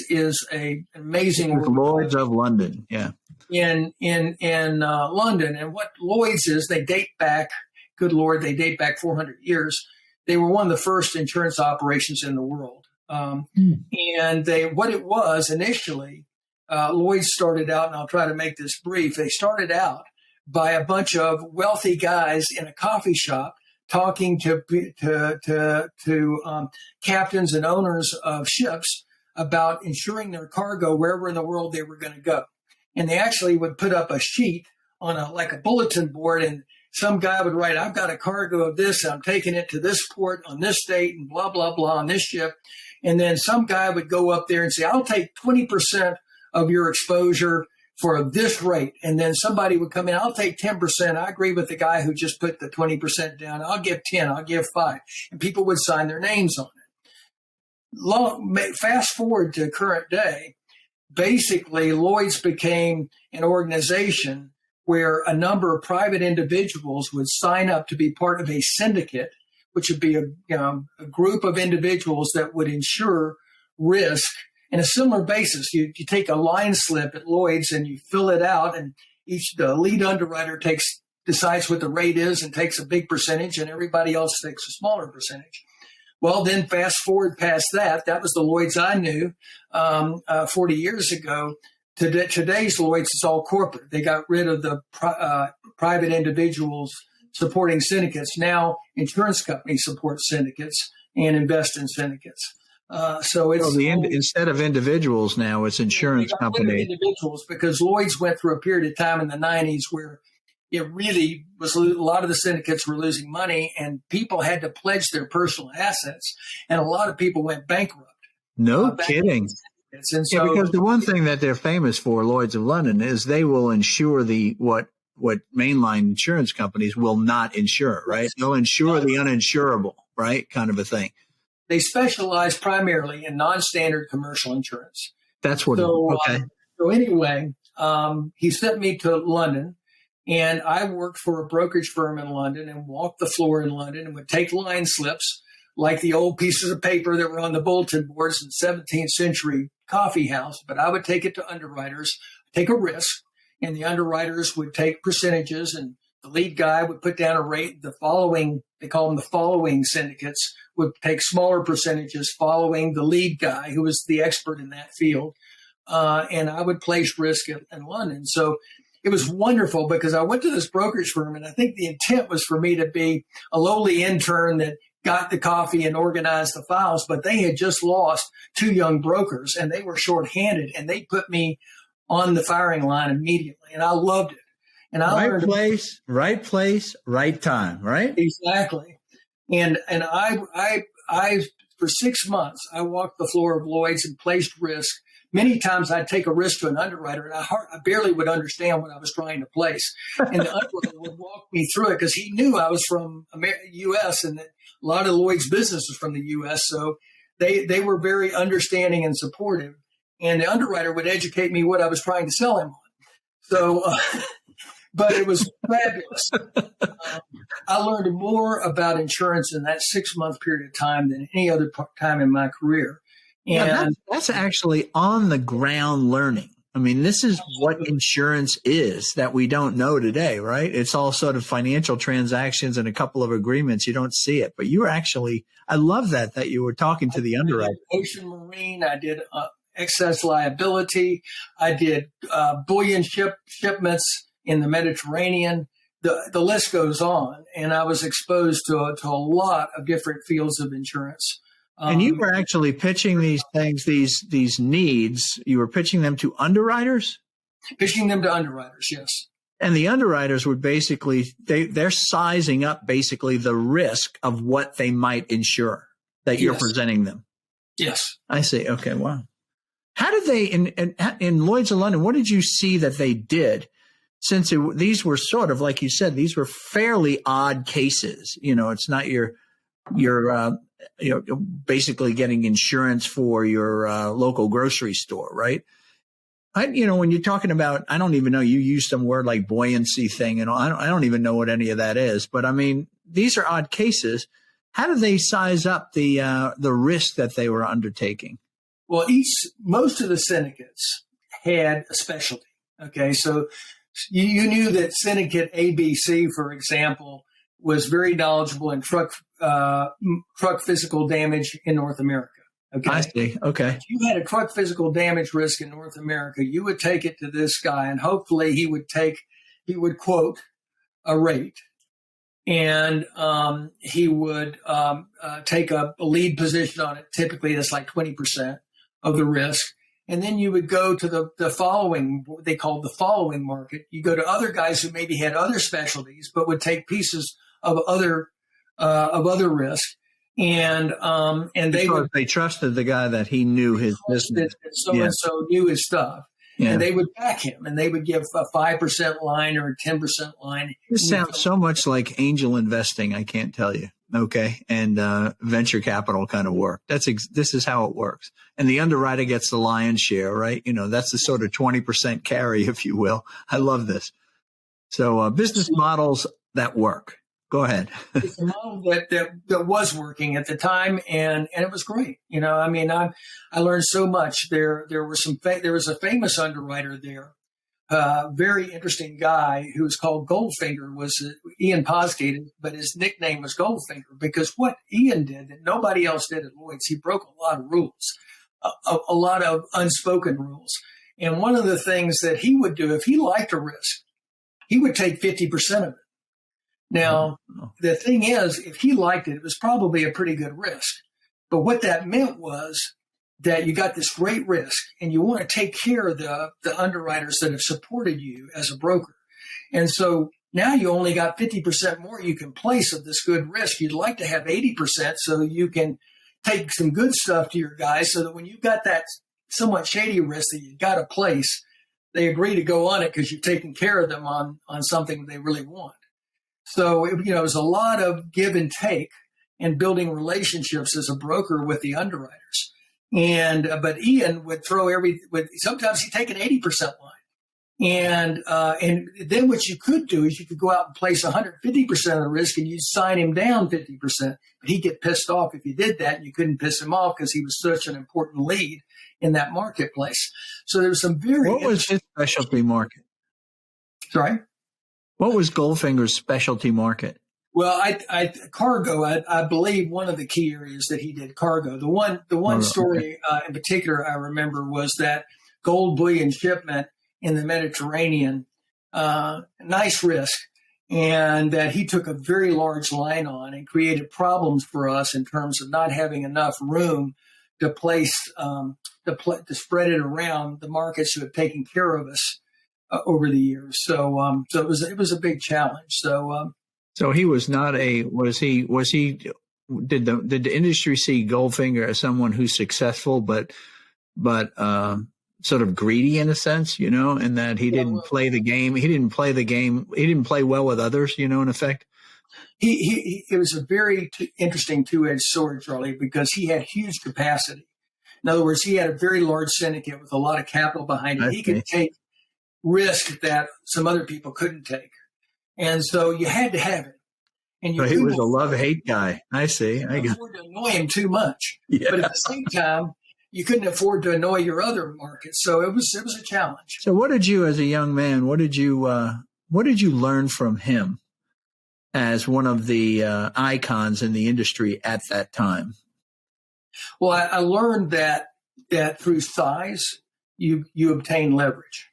is an amazing Lloyd's of London, yeah. In London, and what Lloyd's is, they date back. Good Lord, they date back 400 years. They were one of the first insurance operations in the world, and what it was initially, Lloyd's started out, and I'll try to make this brief. They started out by a bunch of wealthy guys in a coffee shop talking to captains and owners of ships about insuring their cargo wherever in the world they were going to go. And they actually would put up a sheet on a bulletin board, and some guy would write, I've got a cargo of this, I'm taking it to this port on this date and blah, blah, blah on this ship. And then some guy would go up there and say, I'll take 20% of your exposure for this rate. And then somebody would come in, I'll take 10%. I agree with the guy who just put the 20% down. I'll give 10, I'll give 5. And people would sign their names on it. Fast forward to current day, basically Lloyd's became an organization where a number of private individuals would sign up to be part of a syndicate, which would be a group of individuals that would insure risk in a similar basis. You take a line slip at Lloyd's and you fill it out, and the lead underwriter decides what the rate is and takes a big percentage, and everybody else takes a smaller percentage. Well, then fast forward past that was the Lloyd's I knew 40 years ago. Today's Lloyd's is all corporate. They got rid of the private individuals supporting syndicates. Now insurance companies support syndicates and invest in syndicates. So it's instead of individuals now, it's insurance companies. Individuals, because Lloyd's went through a period of time in the 90s where it really was a lot of the syndicates were losing money, and people had to pledge their personal assets, and a lot of people went bankrupt. No kidding. And so, because the one thing that they're famous for, Lloyd's of London, is they will insure what mainline insurance companies will not insure, right? They'll insure the uninsurable, right? Kind of a thing. They specialize primarily in non-standard commercial insurance. That's what. Okay. So anyway, he sent me to London, and I worked for a brokerage firm in London and walked the floor in London and would take line slips like the old pieces of paper that were on the bulletin boards in 17th century coffee house. But I would take it to underwriters, take a risk, and the underwriters would take percentages, and the lead guy would put down a rate. They call them the following syndicates, would take smaller percentages following the lead guy who was the expert in that field. And I would place risk in London. So it was wonderful because I went to this brokerage firm, and I think the intent was for me to be a lowly intern that got the coffee and organized the files, but they had just lost 2 young brokers and they were shorthanded, and they put me on the firing line immediately. And I loved it. And I right place, right time, right? Exactly. And I for 6 months, I walked the floor of Lloyd's and placed risk. Many times I'd take a risk to an underwriter, and I barely would understand what I was trying to place. And the underwriter would walk me through it because he knew I was from U.S. and that a lot of Lloyd's business was from the U.S. So they were very understanding and supportive. And the underwriter would educate me what I was trying to sell him on. So, but it was fabulous. I learned more about insurance in that 6-month period of time than any other time in my career. And that's actually on the ground learning. I mean, this is what insurance is that we don't know today, right? It's all sort of financial transactions and a couple of agreements. You don't see it, but you were I love that you were talking to the underwriter. Ocean Marine, I did excess liability. I did bullion shipments in the Mediterranean. The list goes on. And I was exposed to a lot of different fields of insurance. And you were actually pitching these things, these needs, you were pitching them to underwriters? Pitching them to underwriters, yes. And the underwriters would basically, they're sizing up basically the risk of what they might insure that you're presenting them. Yes. I see. Okay. Wow. How did they, in Lloyd's of London, what did you see that they did? Since these were sort of, like you said, these were fairly odd cases. It's not your basically getting insurance for your local grocery store, right? When you're talking about, I don't even know, you used some word like buoyancy thing, and I don't even know what any of that is. But I mean, these are odd cases. How do they size up the risk that they were undertaking? Well, most of the syndicates had a specialty. Okay, so you knew that syndicate ABC, for example, was very knowledgeable in truck physical damage in North America. Okay. I see. Okay. If you had a truck physical damage risk in North America, you would take it to this guy, and hopefully he would quote a rate, and he would take a lead position on it. Typically, that's like 20%. of the risk. And then you would go to the following, what they called the following market. You go to other guys who maybe had other specialties, but would take pieces of other risk. And they trusted the guy that he knew his business. So-and-so knew his stuff. Yeah. And they would back him, and they would give a 5% line or a 10% line. This sounds so much like angel investing, I can't tell you. Okay. And venture capital kind of work. This is how it works. And the underwriter gets the lion's share, right? That's the sort of 20% carry, if you will. I love this. So business models that work. Go ahead. It's a model that was working at the time, and it was great. I learned so much. There was a famous underwriter there, very interesting guy who was called Goldfinger. Was Ian Posgate, but his nickname was Goldfinger because what Ian did that nobody else did at Lloyd's, he broke a lot of rules, a lot of unspoken rules. And one of the things that he would do if he liked a risk, he would take 50% of it. Now, the thing is, if he liked it, it was probably a pretty good risk. But what that meant was that you got this great risk, and you want to take care of the underwriters that have supported you as a broker. And so now you only got 50% more you can place of this good risk. You'd like to have 80% so you can take some good stuff to your guys so that when you've got that somewhat shady risk that you've got to place, they agree to go on it because you've taken care of them on something they really want. So, it was a lot of give and take and building relationships as a broker with the underwriters. But Ian would sometimes he'd take an 80% line. And then what you could do is you could go out and place 150% of the risk and you'd sign him down 50%. But he'd get pissed off if you did that, and you couldn't piss him off because he was such an important lead in that marketplace. So there was some What was his specialty market? Sorry? What was Goldfinger's specialty market? Well, cargo. I believe one of the key areas that he did cargo. The one story in particular I remember was that gold bullion shipment in the Mediterranean, nice risk, and that he took a very large line on and created problems for us in terms of not having enough room to place to spread it around the markets who had taken care of us over the years. So it was a big challenge. So he was not did the industry see Goldfinger as someone who's successful, but sort of greedy in a sense, and that he didn't play the game. He didn't play well with others, in effect. It was a very interesting two-edged sword, Charlie, because he had huge capacity. In other words, he had a very large syndicate with a lot of capital behind it. He could take risk that some other people couldn't take. And so you had to have it. And he was a love-hate guy. I see. You couldn't afford to annoy him too much. Yeah. But at the same time, you couldn't afford to annoy your other markets. So it was a challenge. So what did you, as a young man, what did you learn from him as one of the icons in the industry at that time? Well, I learned that through size, you obtain leverage.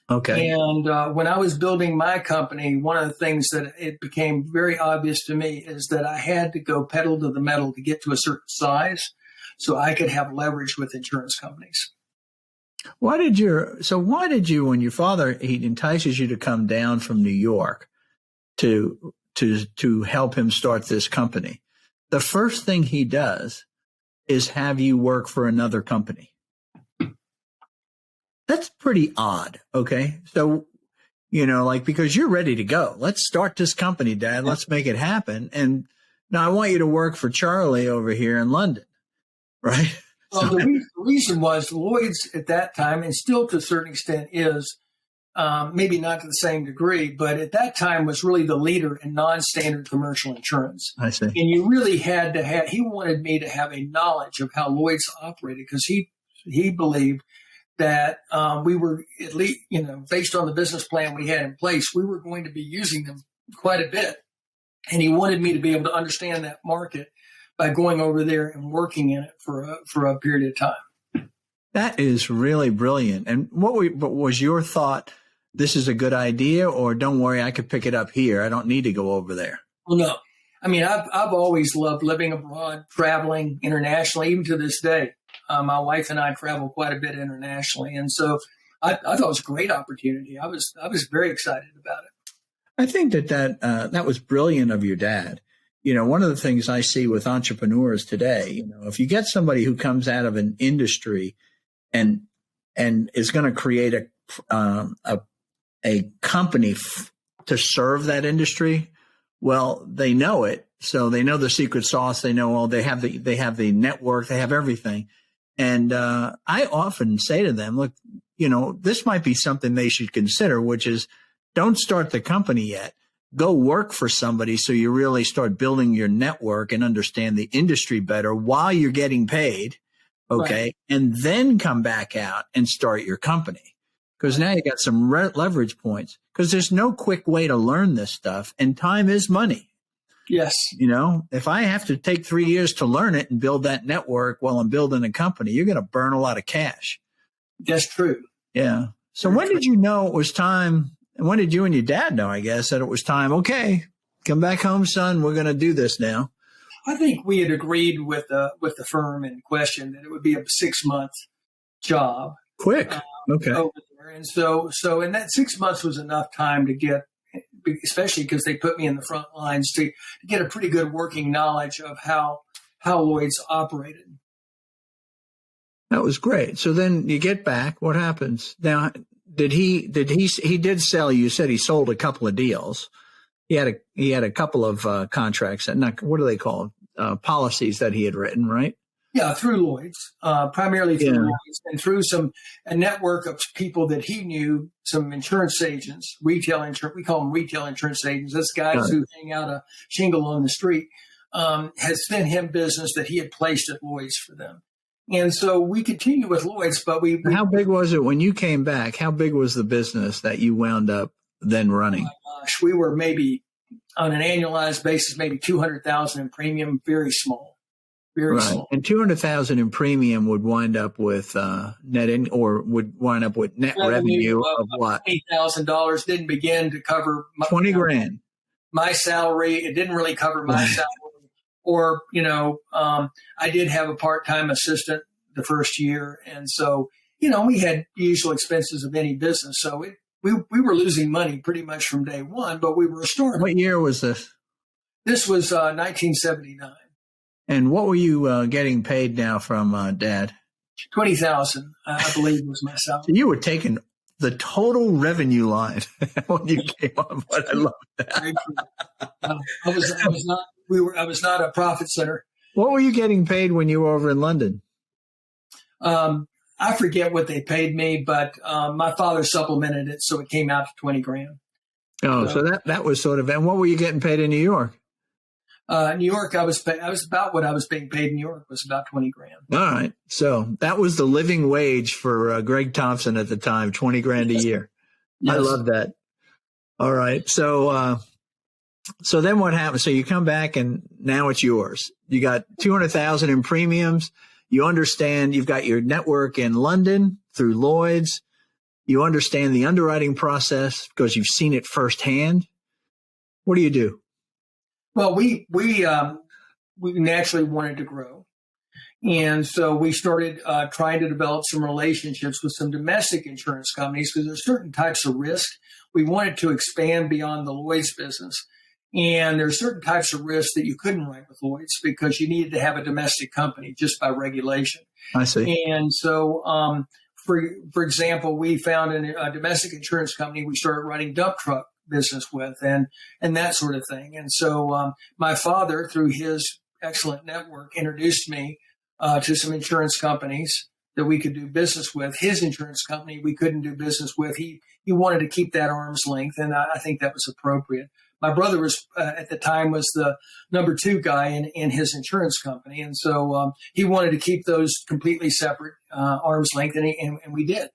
Okay. And when I was building my company, one of the things that it became very obvious to me is that I had to go pedal to the metal to get to a certain size so I could have leverage with insurance companies. Why did you, when your father, he entices you to come down from New York to help him start this company, the first thing he does is have you work for another company? That's pretty odd. Okay. So, because you're ready to go. Let's start this company, Dad. Let's make it happen. And now I want you to work for Charlie over here in London. Right. Well, the reason was Lloyd's at that time, and still to a certain extent is, maybe not to the same degree, but at that time was really the leader in non-standard commercial insurance. I see. And you really had to he wanted me to have a knowledge of how Lloyd's operated because he believed that we were, at least, based on the business plan we had in place, we were going to be using them quite a bit. And he wanted me to be able to understand that market by going over there and working in it for a period of time. That is really brilliant. And what was your thought? This is a good idea, or don't worry, I could pick it up here. I don't need to go over there. Well, no. I mean, I've always loved living abroad, traveling internationally, even to this day. My wife and I travel quite a bit internationally. And so I thought it was a great opportunity. I was very excited about it. I think that was brilliant of your dad. One of the things I see with entrepreneurs today, if you get somebody who comes out of an industry and is going to create a company to serve that industry, well, they know it. So they know the secret sauce. They know they have the network, they have everything. And I often say to them, look, this might be something they should consider, which is don't start the company yet. Go work for somebody so you really start building your network and understand the industry better while you're getting paid. Okay. Right. And then come back out and start your company. Because now you got some leverage points, because there's no quick way to learn this stuff, and time is money. Yes. If I have to take 3 years to learn it and build that network while I'm building a company, you're going to burn a lot of cash. That's true. Yeah. So when did you know it was time? And when did you and your dad know, I guess, that it was time? Okay, come back home, son. We're going to do this now. I think we had agreed with the firm in question that it would be a 6-month job. Quick. Okay. Over there. And so in that 6 months was enough time to get, especially because they put me in the front lines, to get a pretty good working knowledge of how Lloyd's operated. That was great. So then you get back. What happens now? He did sell? You said he sold a couple of deals. He had a couple of contracts. What do they call policies that he had written, right? Yeah, through Lloyd's, primarily through Lloyd's, and through a network of people that he knew, some insurance agents, retail insurance. We call them retail insurance agents. That's guys who hang out a shingle on the street. Has sent him business that he had placed at Lloyd's for them. And so we continue with Lloyd's, but we how big was it when you came back? How big was the business that you wound up then running? Oh my gosh, we were maybe on an annualized basis, maybe $200,000 in premium, very small, very small. And $200,000 in premium would wind up with net revenue of what? $8,000 didn't begin to cover $20,000. My salary. It didn't really cover my salary. Or, I did have a part-time assistant the first year. And so, we had the usual expenses of any business. So we were losing money pretty much from day one, but we were a startup. What year was this? This was 1979. And what were you getting paid now from Dad? $20,000, I believe, was my salary. So you were taking the total revenue line when you came on. But I love that. I was not a profit center. What were you getting paid when you were over in London? I forget what they paid me, but my father supplemented it, so it came out to $20,000. Oh, so that was sort of. And what were you getting paid in New York? New York, I was about what I was being paid in New York was about $20,000. All right, so that was the living wage for Greg Thompson at the time, $20,000 a year. Yes. I love that. All right, so then what happens? So you come back and now it's yours. You got $200,000 in premiums. You understand you've got your network in London through Lloyd's. You understand the underwriting process because you've seen it firsthand. What do you do? Well, we naturally wanted to grow. And so we started trying to develop some relationships with some domestic insurance companies because there's certain types of risk. We wanted to expand beyond the Lloyd's business. And there are certain types of risks that you couldn't write with Lloyd's because you needed to have a domestic company just by regulation. I see. And so, for example, we found a domestic insurance company we started writing dump truck business with and that sort of thing. And so my father, through his excellent network, introduced me to some insurance companies that we could do business with. His insurance company we couldn't do business with. He wanted to keep that arm's length, and I think that was appropriate. My brother was at the time was the number 2 guy in his insurance company, and so he wanted to keep those completely separate, arm's length, and we did.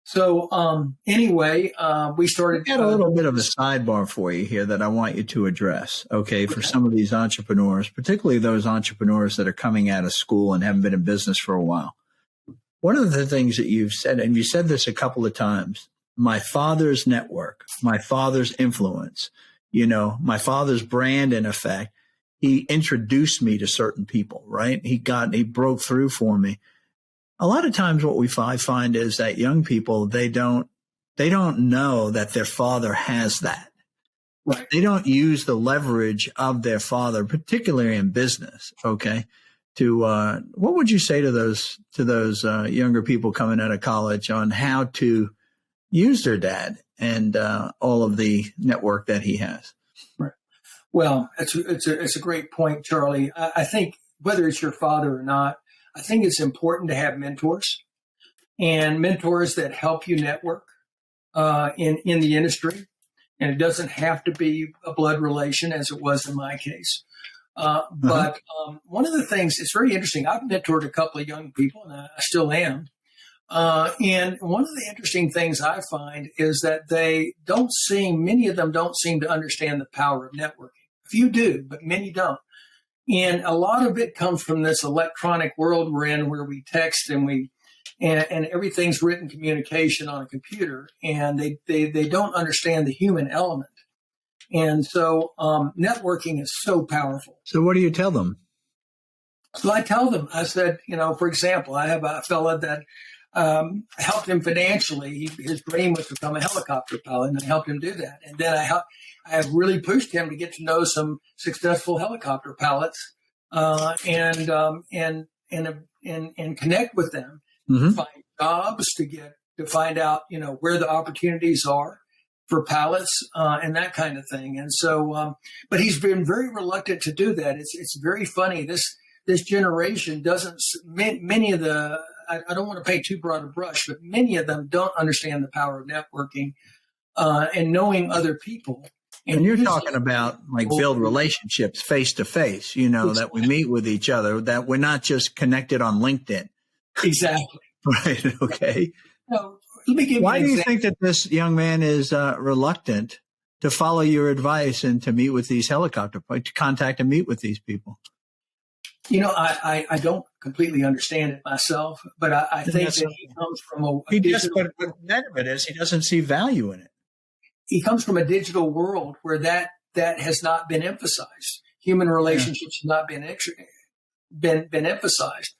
So anyway, we started. I got a little bit of a sidebar for you here that I want you to address. Okay, for some of these entrepreneurs, particularly those entrepreneurs that are coming out of school and haven't been in business for a while. One of the things that you've said, and you said this a couple of times, my father's network, my father's influence, my father's brand, in effect, he introduced me to certain people, right? He broke through for me. a lot of times what I find is that young people, they don't know that their father has that. Right. They don't use the leverage of their father, particularly in business. Okay. What would you say to those younger people coming out of college on how to use their dad and all of the network that he has? Right. Well, it's a great point, Charlie. I think whether it's your father or not, I think it's important to have mentors and mentors that help you network in the industry. And it doesn't have to be a blood relation, as it was in my case. But one of the things, it's very interesting. I've mentored a couple of young people, and I still am. And one of the interesting things I find is that many of them don't seem to understand the power of networking. A few do, but many don't. And a lot of it comes from this electronic world we're in, where we text and everything's written communication on a computer, and they don't understand the human element. And so networking is so powerful. So what do you tell them? So I tell them, I said, for example, I have a fella that helped him financially. His dream was to become a helicopter pilot, and I helped him do that. And then I have really pushed him to get to know some successful helicopter pilots and connect with them, to find jobs, to find out where the opportunities are for pilots and that kind of thing. And so, but he's been very reluctant to do that. It's very funny. This generation doesn't. Many of the I don't want to paint too broad a brush, but many of them don't understand the power of networking and knowing other people. And you're talking about like build relationships face to face, exactly. That we meet with each other, that we're not just connected on LinkedIn. Exactly. Right. Okay. So, let me give you Why an do you example. think that this young man is reluctant to follow your advice and to meet with these to contact and meet with these people? I don't completely understand it myself, but I think that he comes from but the net of it is he doesn't see value in it. He comes from a digital world where that has not been emphasized. Human relationships have not been emphasized.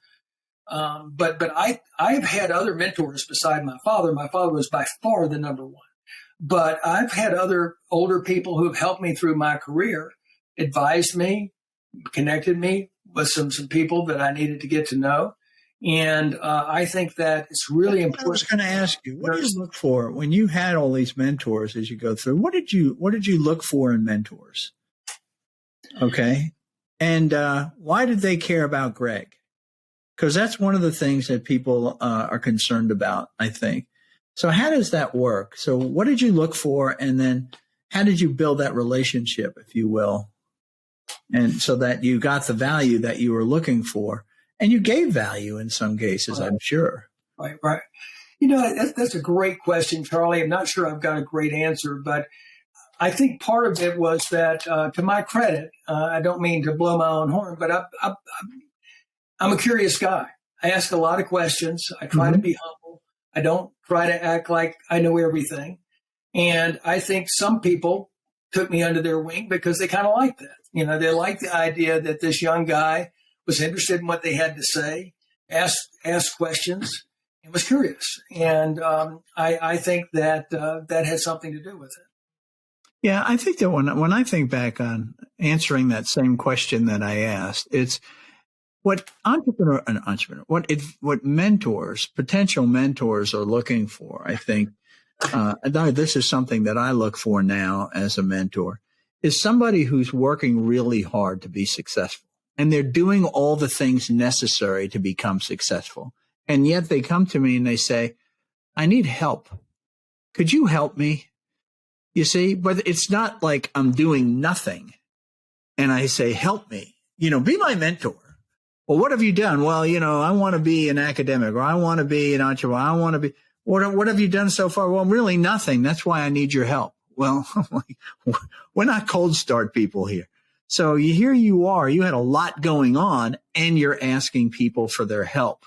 But I've had other mentors beside my father. My father was by far the number one. But I've had other older people who have helped me through my career, advised me, connected me with some people that I needed to get to know. And I think that it's really important. I was going to ask you, what did you look for when you had all these mentors as you go through? What did you look for in mentors? Okay. And why did they care about Greg? Because that's one of the things that people are concerned about, I think. So how does that work? So what did you look for? And then how did you build that relationship, if you will? And so that you got the value that you were looking for. And you gave value in some cases, right. I'm sure. Right. That's a great question, Charlie. I'm not sure I've got a great answer, but I think part of it was that, to my credit, I don't mean to blow my own horn, but I'm a curious guy. I ask a lot of questions. I try to be humble. I don't try to act like I know everything. And I think some people took me under their wing because they kind of like that. They like the idea that this young guy was interested in what they had to say, asked questions, and was curious. And I think that has something to do with it. Yeah, I think that when I think back on answering that same question that I asked, it's what potential mentors are looking for. I think this is something that I look for now as a mentor, is somebody who's working really hard to be successful. And they're doing all the things necessary to become successful. And yet they come to me and they say, I need help. Could you help me? You see, but it's not like I'm doing nothing. And I say, help me, be my mentor. Well, what have you done? Well, I want to be an academic, or I want to be an entrepreneur. I want to be, what have you done so far? Well, really nothing. That's why I need your help. Well, we're not cold start people here. So here you are, you had a lot going on and you're asking people for their help.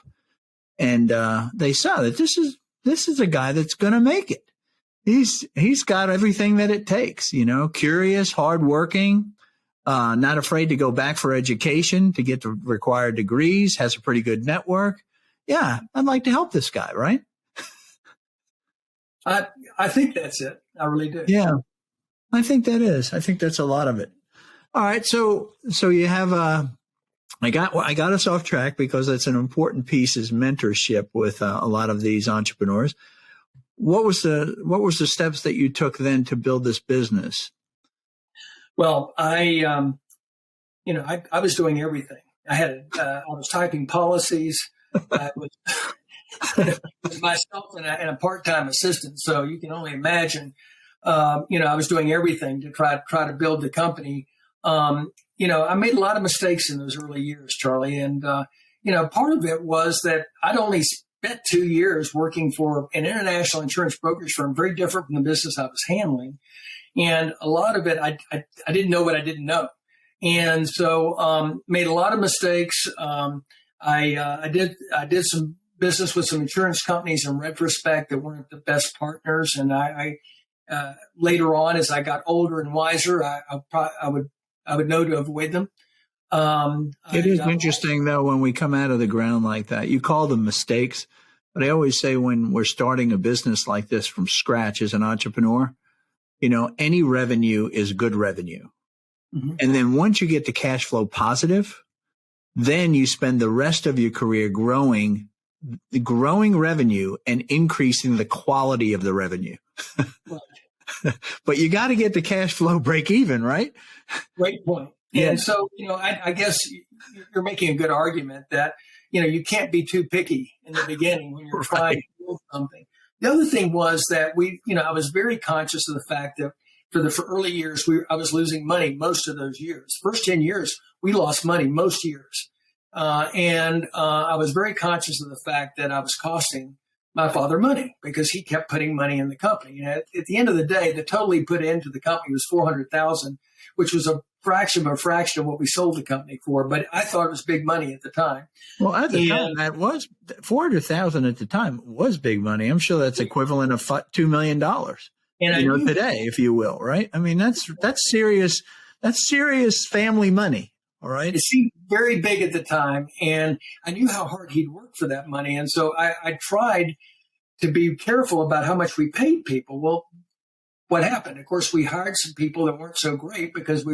And they saw that this is a guy that's going to make it. He's got everything that it takes, curious, hardworking, not afraid to go back for education to get the required degrees, has a pretty good network, yeah, I'd like to help this guy, right? I think that's it. I really do. Yeah, I think that's a lot of it. All right. So you have, I got us off track because it's an important piece is mentorship with a lot of these entrepreneurs. What was the steps that you took then to build this business? Well, I was doing everything. I was typing policies. I was myself and a part-time assistant. So you can only imagine, I was doing everything to try to build the company. I made a lot of mistakes in those early years, Charlie. And, part of it was that I'd only spent 2 years working for an international insurance brokerage firm, very different from the business I was handling. And a lot of it, I didn't know what I didn't know. And so, made a lot of mistakes. I did some business with some insurance companies in retrospect that weren't the best partners. And I later on, as I got older and wiser, I would know to avoid them. It is interesting, though, when we come out of the ground like that. You call them mistakes, but I always say when we're starting a business like this from scratch as an entrepreneur, any revenue is good revenue. Mm-hmm. And then once you get to cash flow positive, then you spend the rest of your career growing revenue and increasing the quality of the revenue. But you got to get the cash flow break even, right? Great point. Yeah. And so, I guess you're making a good argument that, you can't be too picky in the beginning when you're trying to build something. The other thing was that I was very conscious of the fact that for early years, I was losing money most of those years. First 10 years, we lost money most years. And I was very conscious of the fact that I was costing my father money because he kept putting money in the company. At the end of the day, the total he put into the company was $400,000, which was a fraction of what we sold the company for. But I thought it was big money at the time. Well, at the time, that was $400,000 at the time was big money. I'm sure that's equivalent of $2 million. And today, if you will, right? I mean, that's serious. That's serious family money. All right. It seemed very big at the time, and I knew how hard he'd worked for that money. And so I tried to be careful about how much we paid people. Well, what happened? Of course, we hired some people that weren't so great because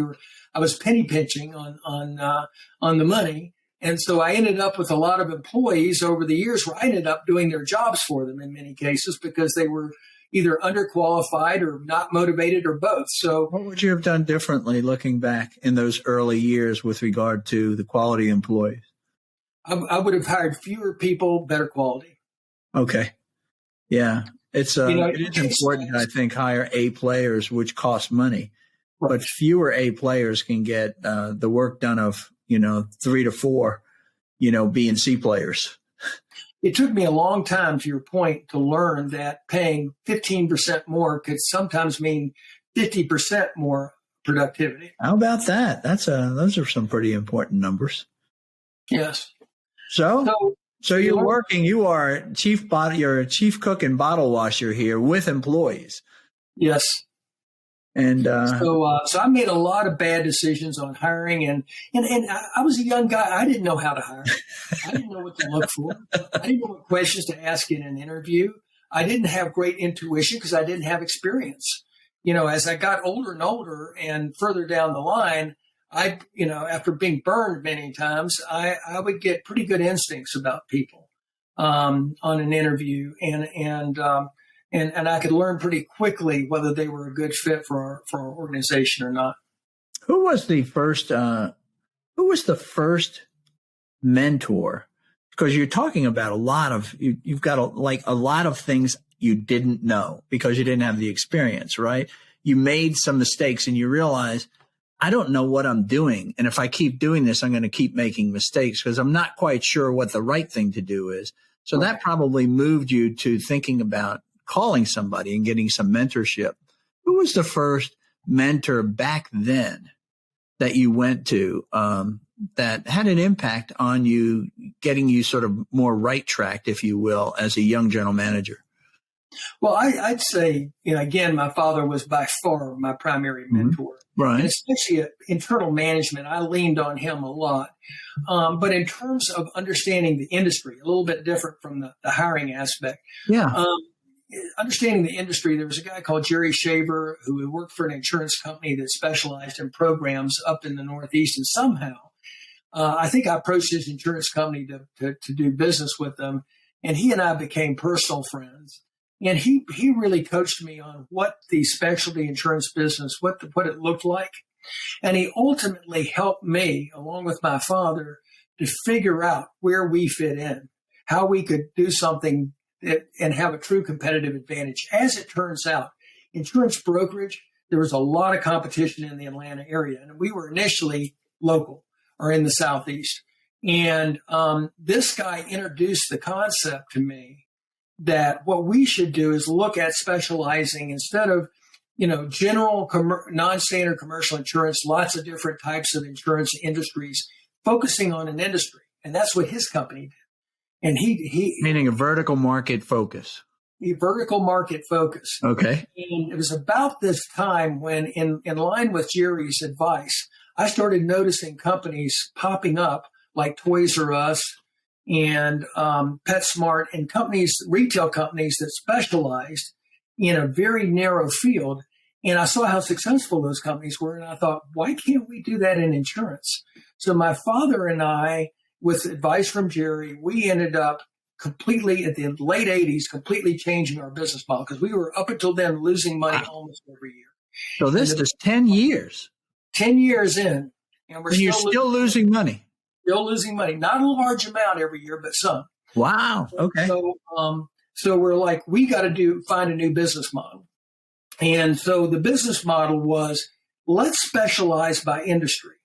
I was penny pinching on the money. And so I ended up with a lot of employees over the years where I ended up doing their jobs for them in many cases because they were either underqualified or not motivated or both. So what would you have done differently looking back in those early years with regard to the quality employees? I would have hired fewer people, better quality. Okay. Yeah. It is important, I think, hire A players, which cost money, right. But fewer A players can get the work done of, 3 to 4, B and C players. It took me a long time, to your point, to learn that paying 15% more could sometimes mean 50% more productivity. How about that? Those are some pretty important numbers. Yes. So you're working. You are you're a chief cook and bottle washer here with employees. Yes. And so I made a lot of bad decisions on hiring, and I was a young guy. I didn't know how to hire. I didn't know what to look for. I didn't know what questions to ask in an interview. I didn't have great intuition because I didn't have experience. As I got older and older and further down the line, after being burned many times, I would get pretty good instincts about people on an interview, and I could learn pretty quickly whether they were a good fit for our organization or not. Who was the first mentor? Because you're talking about you've got a lot of things you didn't know because you didn't have the experience, right? You made some mistakes and you realize, I don't know what I'm doing. And if I keep doing this, I'm going to keep making mistakes because I'm not quite sure what the right thing to do is. So that probably moved you to thinking about calling somebody and getting some mentorship. Who was the first mentor back then that you went to that had an impact on you, getting you sort of more right tracked, if you will, as a young general manager? Well, I'd say, again, my father was by far my primary mentor. Right. And especially internal management, I leaned on him a lot. But in terms of understanding the industry, a little bit different from the hiring aspect. Yeah. Understanding the industry, there was a guy called Jerry Shaver who had worked for an insurance company that specialized in programs up in the Northeast. And somehow, I think I approached his insurance company to do business with them. And he and I became personal friends. And he really coached me on what the specialty insurance business, what it looked like. And he ultimately helped me, along with my father, to figure out where we fit in, how we could do something and have a true competitive advantage. As it turns out, insurance brokerage, there was a lot of competition in the Atlanta area. And we were initially local or in the Southeast. And this guy introduced the concept to me that what we should do is look at specializing instead of, general non-standard commercial insurance, lots of different types of insurance industries, focusing on an industry. And that's what his company did. And he meaning a vertical market focus. A vertical market focus. Okay. And it was about this time when, in line with Jerry's advice, I started noticing companies popping up like Toys R Us and PetSmart and retail companies that specialized in a very narrow field. And I saw how successful those companies were. And I thought, why can't we do that in insurance? So my father and I, with advice from Jerry, we ended up completely at the late 80s, completely changing our business model because we were up until then losing money almost every year. So this is 10 years. 10 years in. And you're still losing money. Still losing money. Not a large amount every year, but some. Wow. Okay. So we're like, we got to find a new business model. And so the business model was, let's specialize by industry.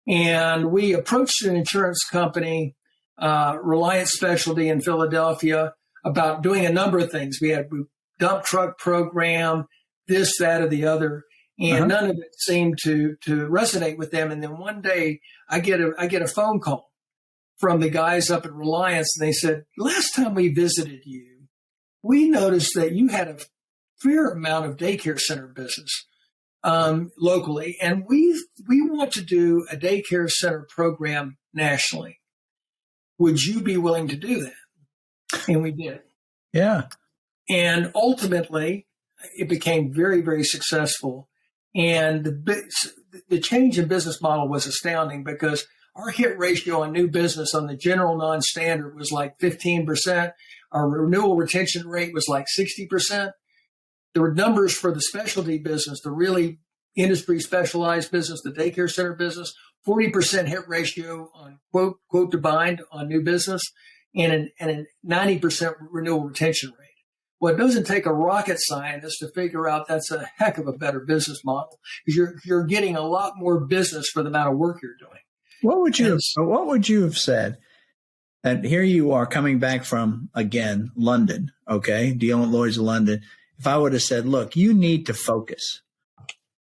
And we approached an insurance company, Reliance Specialty in Philadelphia, about doing a number of things. We had a dump truck program, this, that, or the other. And none of it seemed to resonate with them. And then one day I get a phone call from the guys up at Reliance, and they said, last time we visited you, we noticed that you had a fair amount of daycare center business locally, and we want to do a daycare center program nationally. Would you be willing to do that? And we did. Yeah. And ultimately, it became very, very successful. And the change in business model was astounding because our hit ratio on new business on the general non-standard was like 15%. Our renewal retention rate was like 60%. There were numbers for the specialty business, the really industry specialized business, the daycare center business, 40% hit ratio on quote to bind on new business and a 90% renewal retention rate. Well, it doesn't take a rocket scientist to figure out that's a heck of a better business model because you're getting a lot more business for the amount of work you're doing. What would you have said? And here you are coming back from, again, London, okay, dealing with Lloyd's of London. If I would have said, look, you need to focus,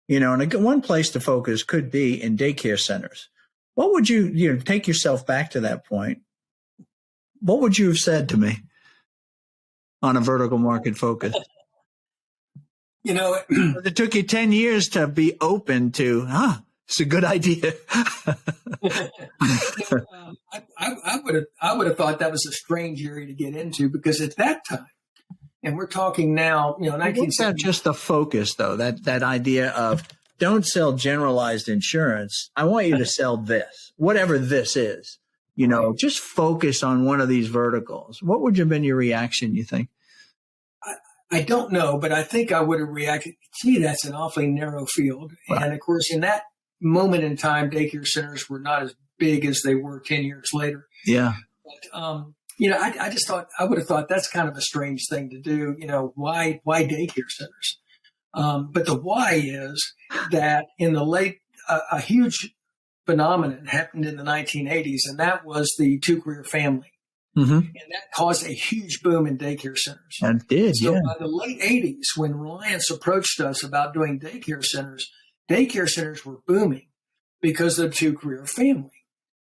and one place to focus could be in daycare centers. What would you take yourself back to that point? What would you have said to me on a vertical market focus? It took you 10 years to be open to, it's a good idea. I would have thought that was a strange area to get into because at that time, and we're talking now, 1970s. What's that just the focus, though? That idea of don't sell generalized insurance. I want you to sell this, whatever this is. Just focus on one of these verticals. What would have been your reaction, you think? I don't know, but I think I would have reacted, gee, that's an awfully narrow field. Right. And of course, in that moment in time, daycare centers were not as big as they were 10 years later. Yeah. But, I just thought, I would have thought that's kind of a strange thing to do. Why daycare centers? But the why is that in the late, a huge phenomenon happened in the 1980s, and that was the two-career family. Mm-hmm. And that caused a huge boom in daycare centers. And it did, so by the late 80s, when Reliance approached us about doing daycare centers were booming because of the two-career family.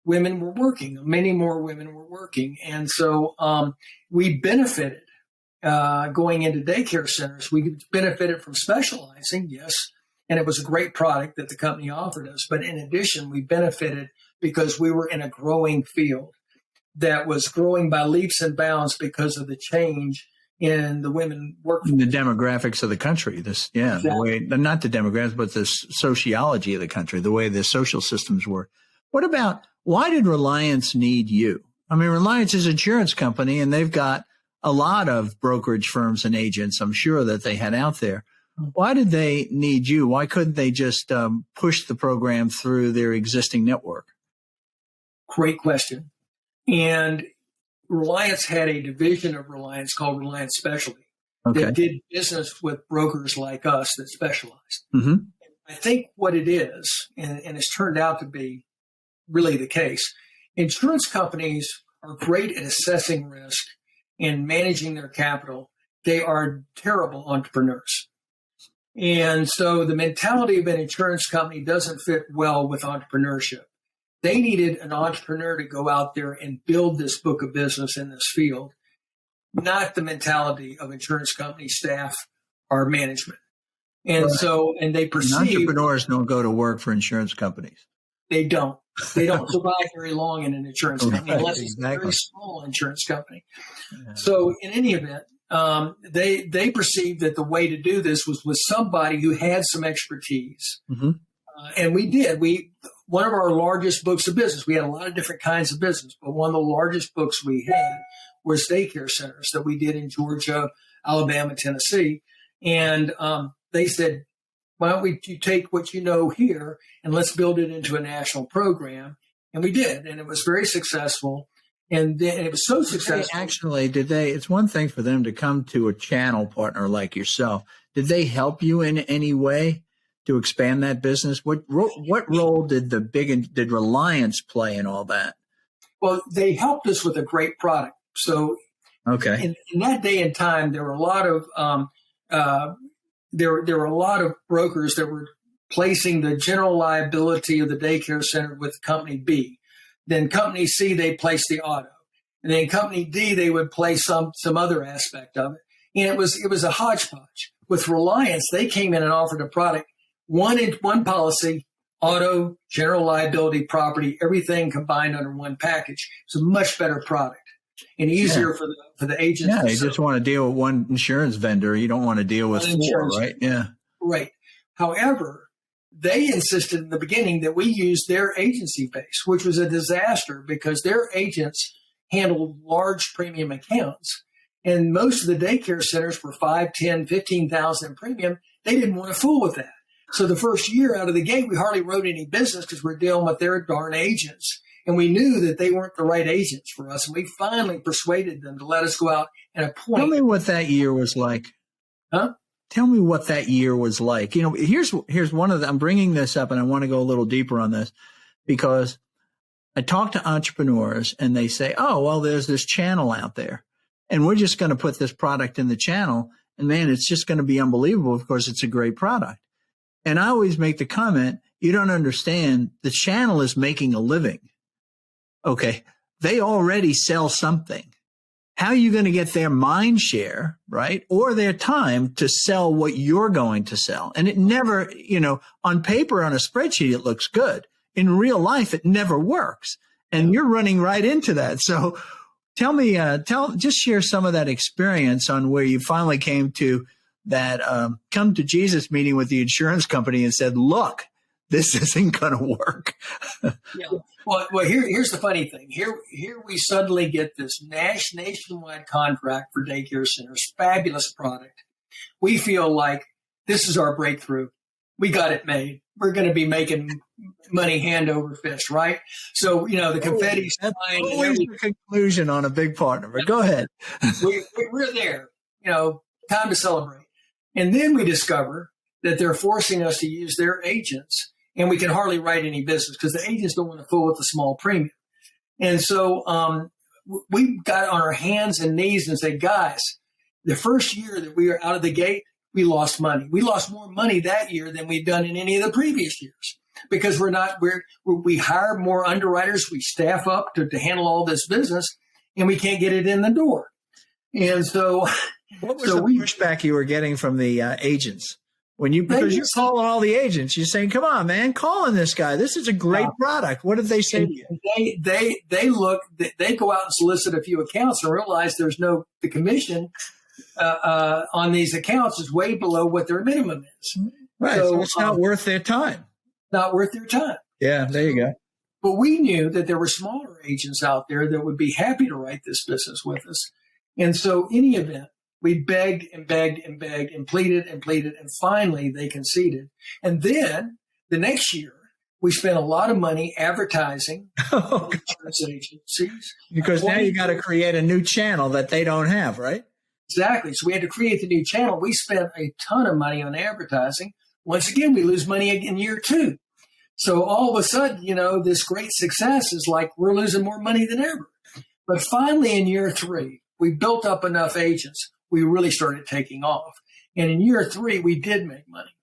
Women were working. Many more women were working. And so we benefited going into daycare centers. We benefited from specializing, yes, and it was a great product that the company offered us. But in addition, we benefited because we were in a growing field that was growing by leaps and bounds because of the change in the women workforce. The demographics of the country. Exactly. The way, not the demographics, but the sociology of the country, the way the social systems were. What about, why did Reliance need you? I mean, Reliance is an insurance company, and they've got a lot of brokerage firms and agents, I'm sure, that they had out there. Why did they need you? Why couldn't they just push the program through their existing network? Great question. And Reliance had a division of Reliance called Reliance Specialty that did business with brokers like us that specialized. Mm-hmm. I think what it is, and it's turned out to be really the case, insurance companies are great at assessing risk and managing their capital. They are terrible entrepreneurs. And so the mentality of an insurance company doesn't fit well with entrepreneurship. They needed an entrepreneur to go out there and build this book of business in this field, not the mentality of insurance company staff or management. And so, and they perceive— entrepreneurs don't go to work for insurance companies. They don't survive very long in an insurance company unless it's a very small insurance company. Yeah. So in any event, they perceived that the way to do this was with somebody who had some expertise. Mm-hmm. And we did. One of our largest books of business, we had a lot of different kinds of business, but one of the largest books we had was daycare centers that we did in Georgia, Alabama, Tennessee. And they said, why don't you take what you know here and let's build it into a national program? And we did. And it was very successful. And then it was so successful. It's one thing for them to come to a channel partner like yourself. Did they help you in any way to expand that business? What role did did Reliance play in all that? Well, they helped us with a great product. So in that day and time, there were a lot of there were a lot of brokers that were placing the general liability of the daycare center with company B. Then company C, they placed the auto. And then company D, they would place some other aspect of it. And it was a hodgepodge. With Reliance, they came in and offered a product, one policy, auto, general liability, property, everything combined under one package. It's a much better product and easier for the agents. Yeah, you just want to deal with one insurance vendor. You don't want to deal with four, right? Yeah. Right. However, they insisted in the beginning that we use their agency base, which was a disaster because their agents handled large premium accounts. And most of the daycare centers were 5, 10, 15,000 in premium. They didn't want to fool with that. So the first year out of the gate, we hardly wrote any business because we're dealing with their darn agents. And we knew that they weren't the right agents for us. And we finally persuaded them to let us go out and appoint. Tell me what that year was like. Huh? Tell me what that year was like. You know, here's one of the, I'm bringing this up and I want to go a little deeper on this because I talk to entrepreneurs and they say, oh, well, there's this channel out there and we're just going to put this product in the channel. And man, it's just going to be unbelievable because it's a great product. And I always make the comment, you don't understand, the channel is making a living. Okay. They already sell something. How are you going to get their mind share, right? Or their time to sell what you're going to sell? And it never, on paper, on a spreadsheet, it looks good. In real life, it never works. And you're running right into that. So tell me, just share some of that experience on where you finally came to that, come to Jesus meeting with the insurance company and said, look, this isn't going to work. Yeah. Well, here's the funny thing. Here we suddenly get this nationwide contract for daycare centers, fabulous product. We feel like this is our breakthrough. We got it made. We're going to be making money hand over fist, right? So, the confetti's flying. Always the conclusion on a big partner, but go ahead. We're there, time to celebrate. And then we discover that they're forcing us to use their agents. And we can hardly write any business because the agents don't want to fool with the small premium. And so we got on our hands and knees and said, guys, the first year that we were out of the gate, we lost money. We lost more money that year than we'd done in any of the previous years because we hire more underwriters. We staff up to handle all this business and we can't get it in the door. And so What was So the pushback you were getting from the agents? Because you're calling all the agents, you're saying, "Come on, man, call on this guy. This is a great product." What did they say to you? They go out and solicit a few accounts and realize the commission on these accounts is way below what their minimum is. Right, so it's not worth their time. Not worth their time. Yeah, there you go. But we knew that there were smaller agents out there that would be happy to write this business with us, and so in any event, we begged and begged and begged and pleaded, and finally they conceded. And then the next year, we spent a lot of money advertising insurance agencies. Because now you got to create a new channel that they don't have, right? Exactly. So we had to create the new channel. We spent a ton of money on advertising. Once again, we lose money in year 2. So all of a sudden, this great success is like we're losing more money than ever. But finally, in year 3, we built up enough agents. We really started taking off. And in year 3, we did make money.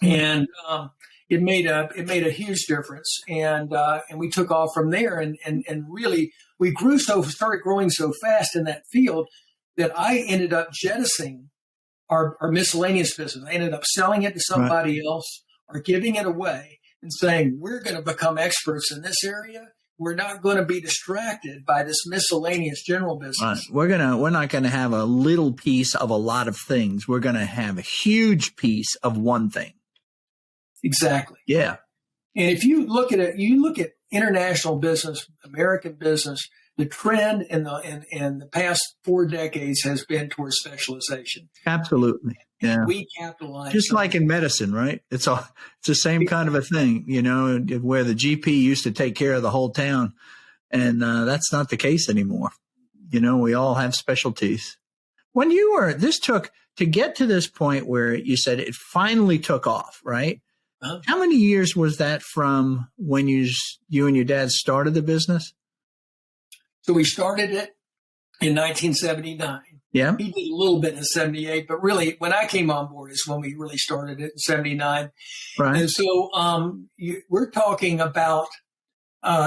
And it made a huge difference. And we took off from there. And really, we started growing so fast in that field that I ended up jettisoning our miscellaneous business. I ended up selling it to somebody else or giving it away and saying, we're going to become experts in this area. We're not going to be distracted by this miscellaneous general business. Right. We're not going to have a little piece of a lot of things. We're going to have a huge piece of one thing. Exactly. Yeah. And if you look at it, you look at international business, American business, the trend in the past 4 decades has been towards specialization. Absolutely. Yeah. And we capitalize. Just like in medicine, right? It's the same kind of a thing, where the GP used to take care of the whole town. And that's not the case anymore. We all have specialties. When to get to this point where you said it finally took off, right? Uh-huh. How many years was that from when you and your dad started the business? So we started it in 1979. Yeah. He did a little bit in 78, but really when I came on board is when we really started it in 79. Right. And so we're talking about,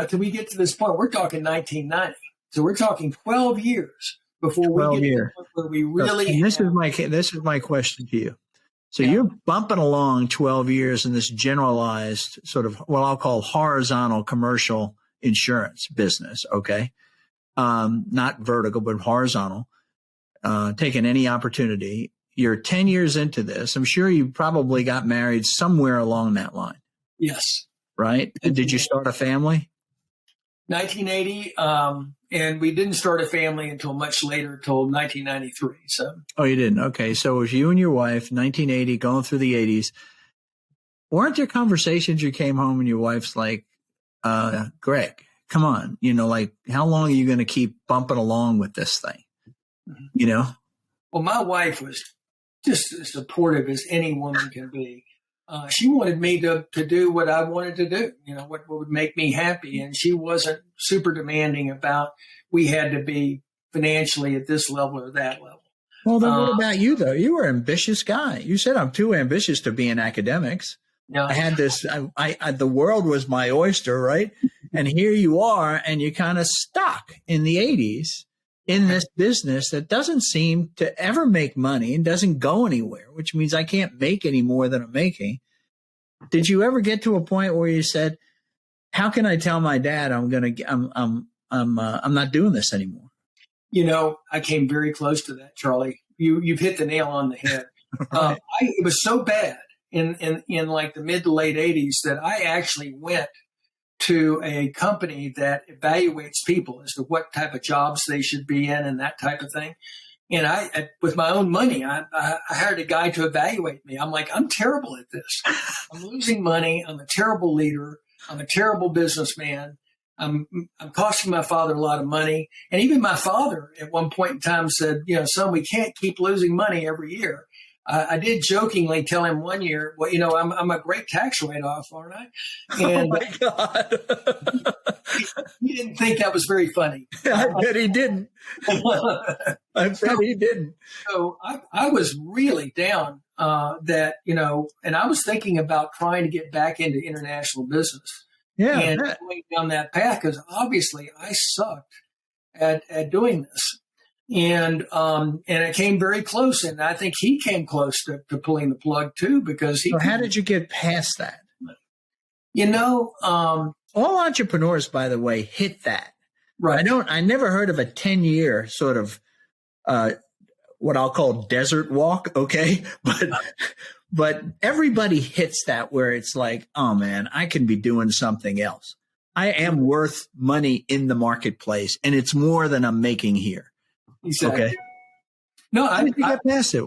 till we get to this point, we're talking 1990. So we're talking 12 years before we get to the point where we really. And this is my question to you. So you're bumping along 12 years in this generalized sort of what I'll call horizontal commercial insurance business. Okay. Not vertical, but horizontal, taking any opportunity. You're 10 years into this. I'm sure you probably got married somewhere along that line. Yes. Right. And did you start a family? 1980. And we didn't start a family until much later, until 1993. So. Oh, you didn't? Okay. So it was you and your wife, 1980, going through the 80s. Weren't there conversations you came home and your wife's like, Greg, come on, how long are you going to keep bumping along with this thing? Well, my wife was just as supportive as any woman can be. She wanted me to do what I wanted to do, what would make me happy. And she wasn't super demanding about we had to be financially at this level or that level. Well, then what about you, though? You were an ambitious guy. You said, I'm too ambitious to be in academics. No. I had this, the world was my oyster, right? And here you are, and you're kind of stuck in the 80s in this business that doesn't seem to ever make money and doesn't go anywhere, which means I can't make any more than I'm making. Did you ever get to a point where you said, how can I tell my dad I'm not doing this anymore? I came very close to that, Charlie. You've hit the nail on the head. Right. It was so bad in like the mid to late 80s that I actually went to a company that evaluates people as to what type of jobs they should be in and that type of thing. And I with my own money, I hired a guy to evaluate me. I'm like, I'm terrible at this. I'm losing money. I'm a terrible leader. I'm a terrible businessman. I'm costing my father a lot of money. And even my father at one point in time said, son, we can't keep losing money every year. I did jokingly tell him one year, well, I'm a great tax write-off, aren't I? And oh, my God. he didn't think that was very funny. I bet he didn't. I bet he didn't. So I was really down that, and I was thinking about trying to get back into international business. Yeah. And going down that path because obviously I sucked at doing this. and it came very close. And I think he came close to pulling the plug too, because So how did you get past that? All entrepreneurs, by the way, hit that. Right. I never heard of a 10-year sort of what I'll call desert walk. Okay. But everybody hits that where it's like, oh man, I can be doing something else. I am worth money in the marketplace, and it's more than I'm making here. Exactly. Okay. No, How did you get past it?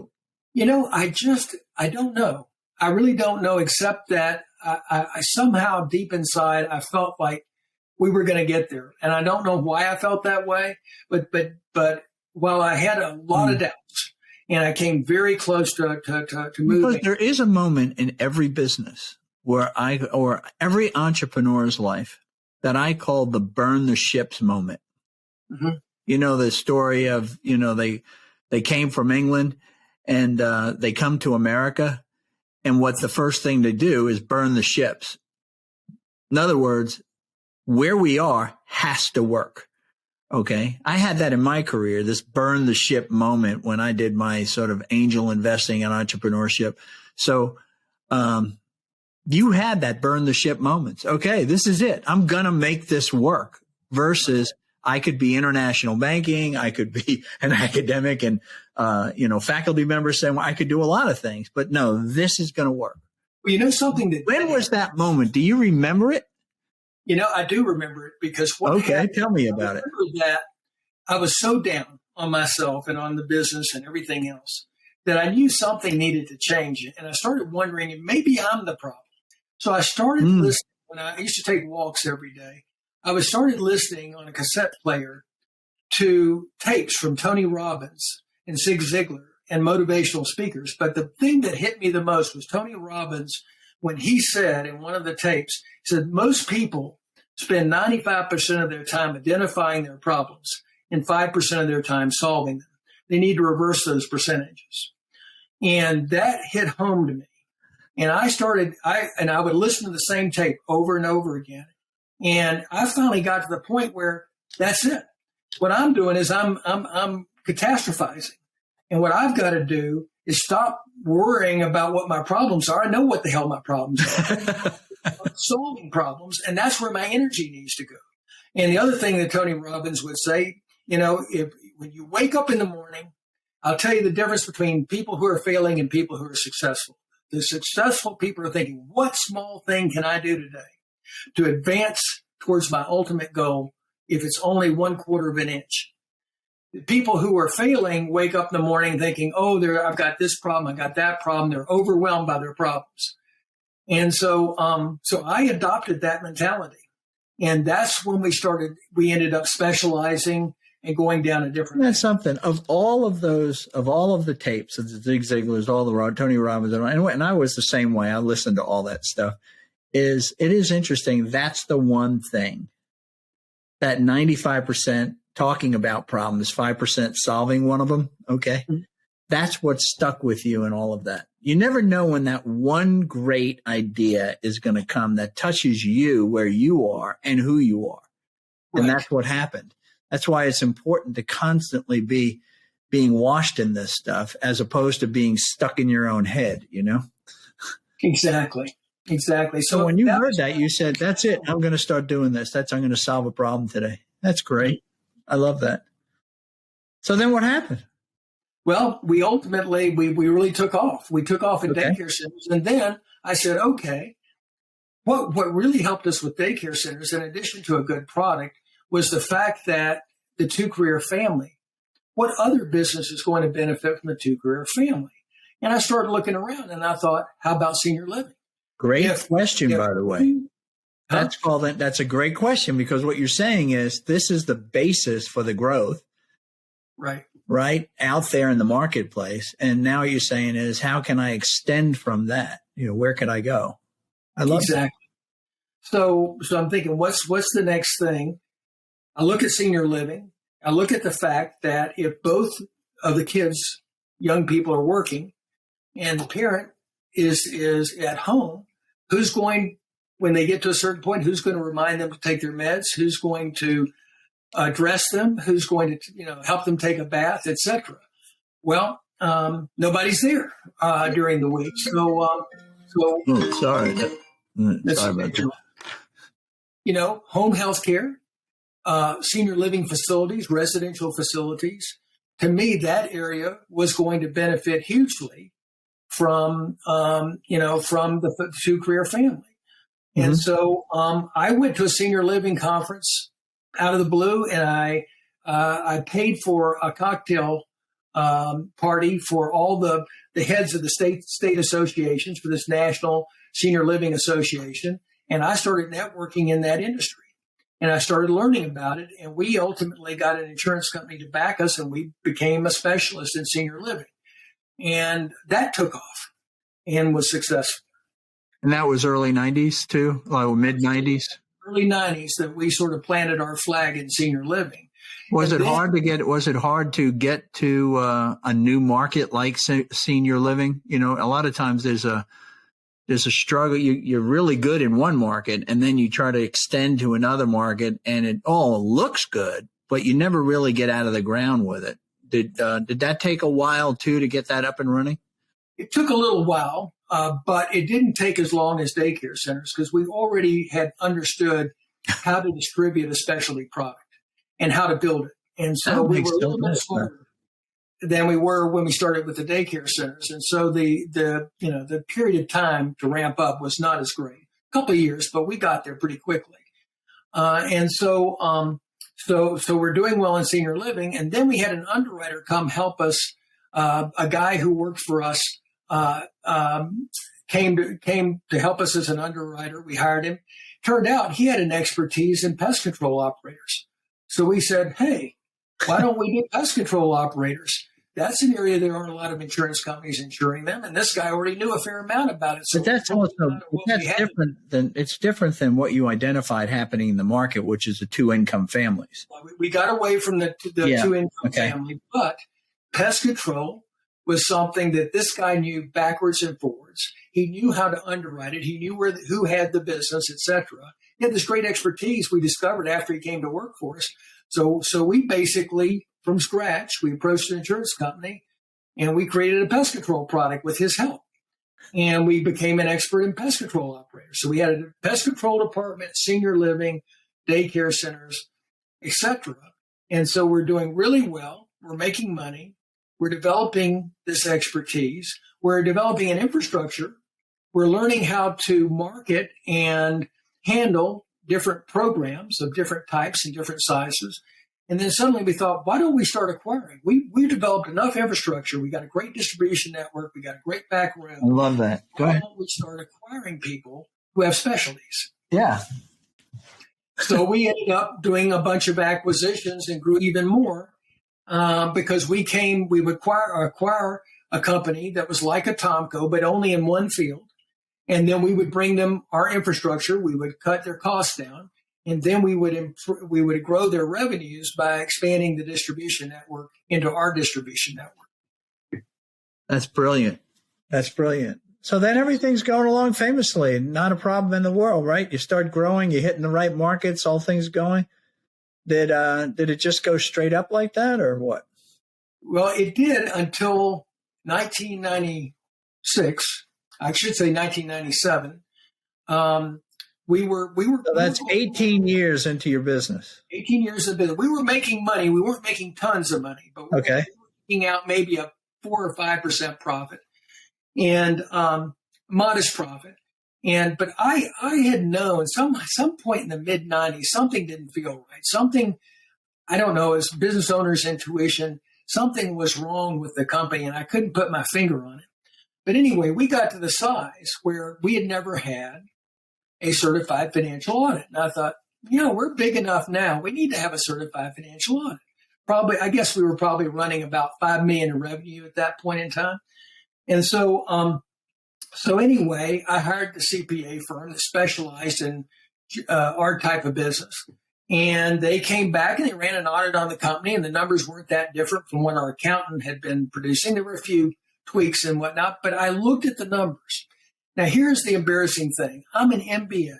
I don't know. I really don't know, except that I somehow deep inside, I felt like we were going to get there. And I don't know why I felt that way, but while I had a lot of doubts, and I came very close to moving. Because there is a moment in every business or every entrepreneur's life that I call the burn the ships moment. Mm-hmm. You know, the story of, they came from England and they come to America. And what the first thing to do is burn the ships. In other words, where we are has to work. Okay. I had that in my career, this burn the ship moment when I did my sort of angel investing and entrepreneurship. So, you had that burn the ship moments. Okay. This is it. I'm going to make this work versus I could be international banking. I could be an academic and, faculty member saying, well, I could do a lot of things, but no, this is going to work. Well, something that. When was that moment? Do you remember it? I do remember it because tell me about it. That I was so down on myself and on the business and everything else that I knew something needed to change. And I started wondering, maybe I'm the problem. So I started listening. When I used to take walks every day, I started listening on a cassette player to tapes from Tony Robbins and Zig Ziglar and motivational speakers. But the thing that hit me the most was Tony Robbins when he said in one of the tapes, he said, most people spend 95% of their time identifying their problems and 5% of their time solving them. They need to reverse those percentages. And that hit home to me. And I would listen to the same tape over and over again. And I finally got to the point where that's it. What I'm doing is I'm catastrophizing. And what I've got to do is stop worrying about what my problems are. I know what the hell my problems are. I'm solving problems. And that's where my energy needs to go. And the other thing that Tony Robbins would say, when you wake up in the morning, I'll tell you the difference between people who are failing and people who are successful. The successful people are thinking, what small thing can I do today to advance towards my ultimate goal if it's only 1/4 of an inch? The people who are failing wake up in the morning thinking, I've got this problem, I got that problem. They're overwhelmed by their problems. And so I adopted that mentality. And that's when we ended up specializing and going down a different. That's something. Of all of the tapes of the Zig Ziglars, all the Tony Robbins, and I was the same way. I listened to all that stuff. It is interesting. That's the one thing that 95% talking about problems, 5% solving one of them. Okay. Mm-hmm. That's what stuck with you in all of that. You never know when that one great idea is going to come that touches you where you are and who you are. Right. And that's what happened. That's why it's important to constantly be being washed in this stuff as opposed to being stuck in your own head, Exactly. So when you heard that, you said, that's it. I'm going to start doing this. I'm going to solve a problem today. That's great. I love that. So then what happened? Well, we ultimately, we really took off. We took off in daycare centers. And then I said, okay, what really helped us with daycare centers, in addition to a good product, was the fact that the two-career family, what other business is going to benefit from the two-career family? And I started looking around and I thought, how about senior living? Great question, by the way. That's a great question, because what you're saying is this is the basis for the growth. Right out there in the marketplace. And now you're saying is, how can I extend from that? Where can I go? I love that. So I'm thinking, what's the next thing? I look at senior living. I look at the fact that if both of the kids, young people, are working and the parent is at home, when they get to a certain point, who's going to remind them to take their meds? Who's going to dress them, who's going to, help them take a bath, etc. Well, nobody's there during the week. Sorry. Sorry about that. Home health care, senior living facilities, residential facilities. To me, that area was going to benefit hugely from the two-career family. And so I went to a senior living conference out of the blue, and I paid for a cocktail party for all the heads of the state associations for this National Senior Living Association. And I started networking in that industry. And I started learning about it. And we ultimately got an insurance company to back us, and we became a specialist in senior living. And that took off and was successful. And that was early 90s too, like mid 90s? Early 90s that we sort of planted our flag in senior living. Was it hard to get to a new market like senior living? A lot of times there's a struggle. You're really good in one market, and then you try to extend to another market, and it all looks good, but you never really get out of the ground with it. Did that take a while too to get that up and running? It took a little while, but it didn't take as long as daycare centers, because we already had understood how to distribute a specialty product and how to build it. And so we were a little bit smarter than we were when we started with the daycare centers. And so the period of time to ramp up was not as great. A couple of years, but we got there pretty quickly. So we're doing well in senior living. And then we had an underwriter come help us. A guy who worked for us came to help us as an underwriter. We hired him. Turned out he had an expertise in pest control operators. So we said, hey, why don't we get pest control operators? That's an area there aren't a lot of insurance companies insuring them, and this guy already knew a fair amount about it. So but that's different than what you identified happening in the market, which is the two-income families. We got away from the two-income family, but pest control was something that this guy knew backwards and forwards. He knew how to underwrite it. He knew who had the business, etc. He had this great expertise we discovered after he came to work for us. So we basically, from scratch, we approached an insurance company and we created a pest control product with his help. And we became an expert in pest control operators. So we had a pest control department, senior living, daycare centers, etc. And so we're doing really well. We're making money. We're developing this expertise. We're developing an infrastructure. We're learning how to market and handle different programs of different types and different sizes. And then suddenly we thought, why don't we start acquiring? We developed enough infrastructure. We got a great distribution network. We got a great back room. I love that. Go ahead. Why don't we start acquiring people who have specialties? Yeah. So we ended up doing a bunch of acquisitions and grew even more because we would acquire a company that was like a Tomco, but only in one field. And then we would bring them our infrastructure. We would cut their costs down. And then we would grow their revenues by expanding the distribution network into our distribution network. That's brilliant. That's brilliant. So then everything's going along famously, not a problem in the world, right? You start growing, you're hitting the right markets, all things going. Did it just go straight up like that, or what? Well, it did until 1996. I should say 1997. We were. So that's 18 years into your business. 18 years of business. We were making money. We weren't making tons of money, but we were making out maybe a 4 or 5% profit, and modest profit. But I had known some point in the mid 90s something didn't feel right. Something, I don't know, as business owner's intuition, something was wrong with the company, and I couldn't put my finger on it. But anyway, we got to the size where we had never had a certified financial audit. And I thought, we're big enough now. We need to have a certified financial audit. I guess we were probably running about $5 million in revenue at that point in time. And so anyway, I hired the CPA firm that specialized in our type of business. And they came back and they ran an audit on the company, and the numbers weren't that different from what our accountant had been producing. There were a few tweaks and whatnot, but I looked at the numbers. Now, here's the embarrassing thing. I'm an MBA,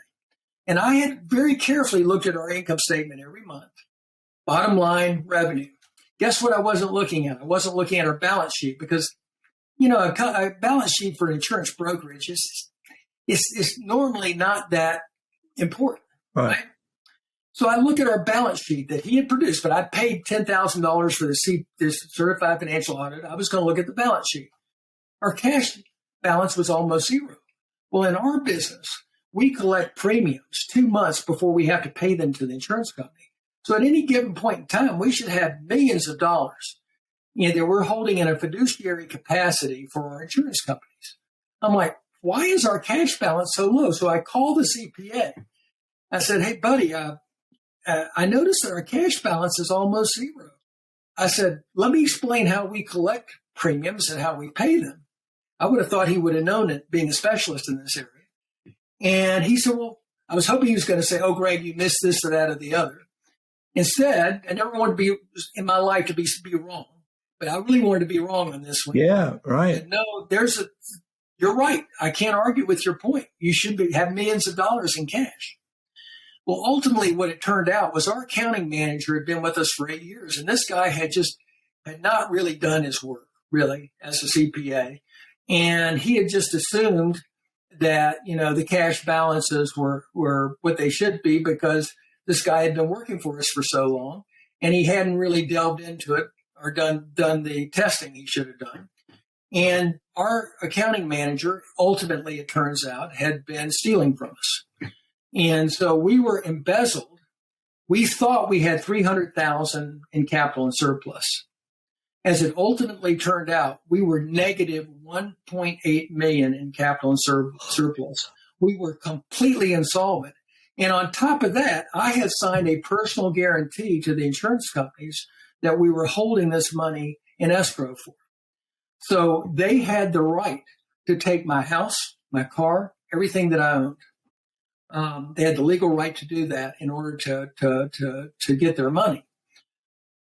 and I had very carefully looked at our income statement every month, bottom line revenue. Guess what I wasn't looking at? I wasn't looking at our balance sheet because, a balance sheet for an insurance brokerage is normally not that important, right? So I look at our balance sheet that he had produced, but I paid $10,000 for this certified financial audit. I was going to look at the balance sheet. Our cash balance was almost zero. Well, in our business, we collect premiums 2 months before we have to pay them to the insurance company. So at any given point in time, we should have millions of dollars that we're holding in a fiduciary capacity for our insurance companies. I'm like, why is our cash balance so low? So I called the CPA. I said, hey, buddy, I noticed that our cash balance is almost zero. I said, let me explain how we collect premiums and how we pay them. I would have thought he would have known it, being a specialist in this area. And he said, well, I was hoping he was going to say, oh, Greg, you missed this or that or the other. Instead, I never wanted to be in my life to be wrong, but I really wanted to be wrong on this one. Yeah, right. No, you're right. I can't argue with your point. You should have millions of dollars in cash. Well, ultimately, what it turned out was our accounting manager had been with us for 8 years, and this guy had not really done his work, really, as a CPA. And he had just assumed that, the cash balances were what they should be because this guy had been working for us for so long, and he hadn't really delved into it or done the testing he should have done. And our accounting manager, ultimately, it turns out, had been stealing from us. And so we were embezzled. We thought we had $300,000 in capital and surplus. As it ultimately turned out, we were negative $1.8 million in capital and surplus. We were completely insolvent. And on top of that, I had signed a personal guarantee to the insurance companies that we were holding this money in escrow for. So they had the right to take my house, my car, everything that I owned. They had the legal right to do that in order to get their money.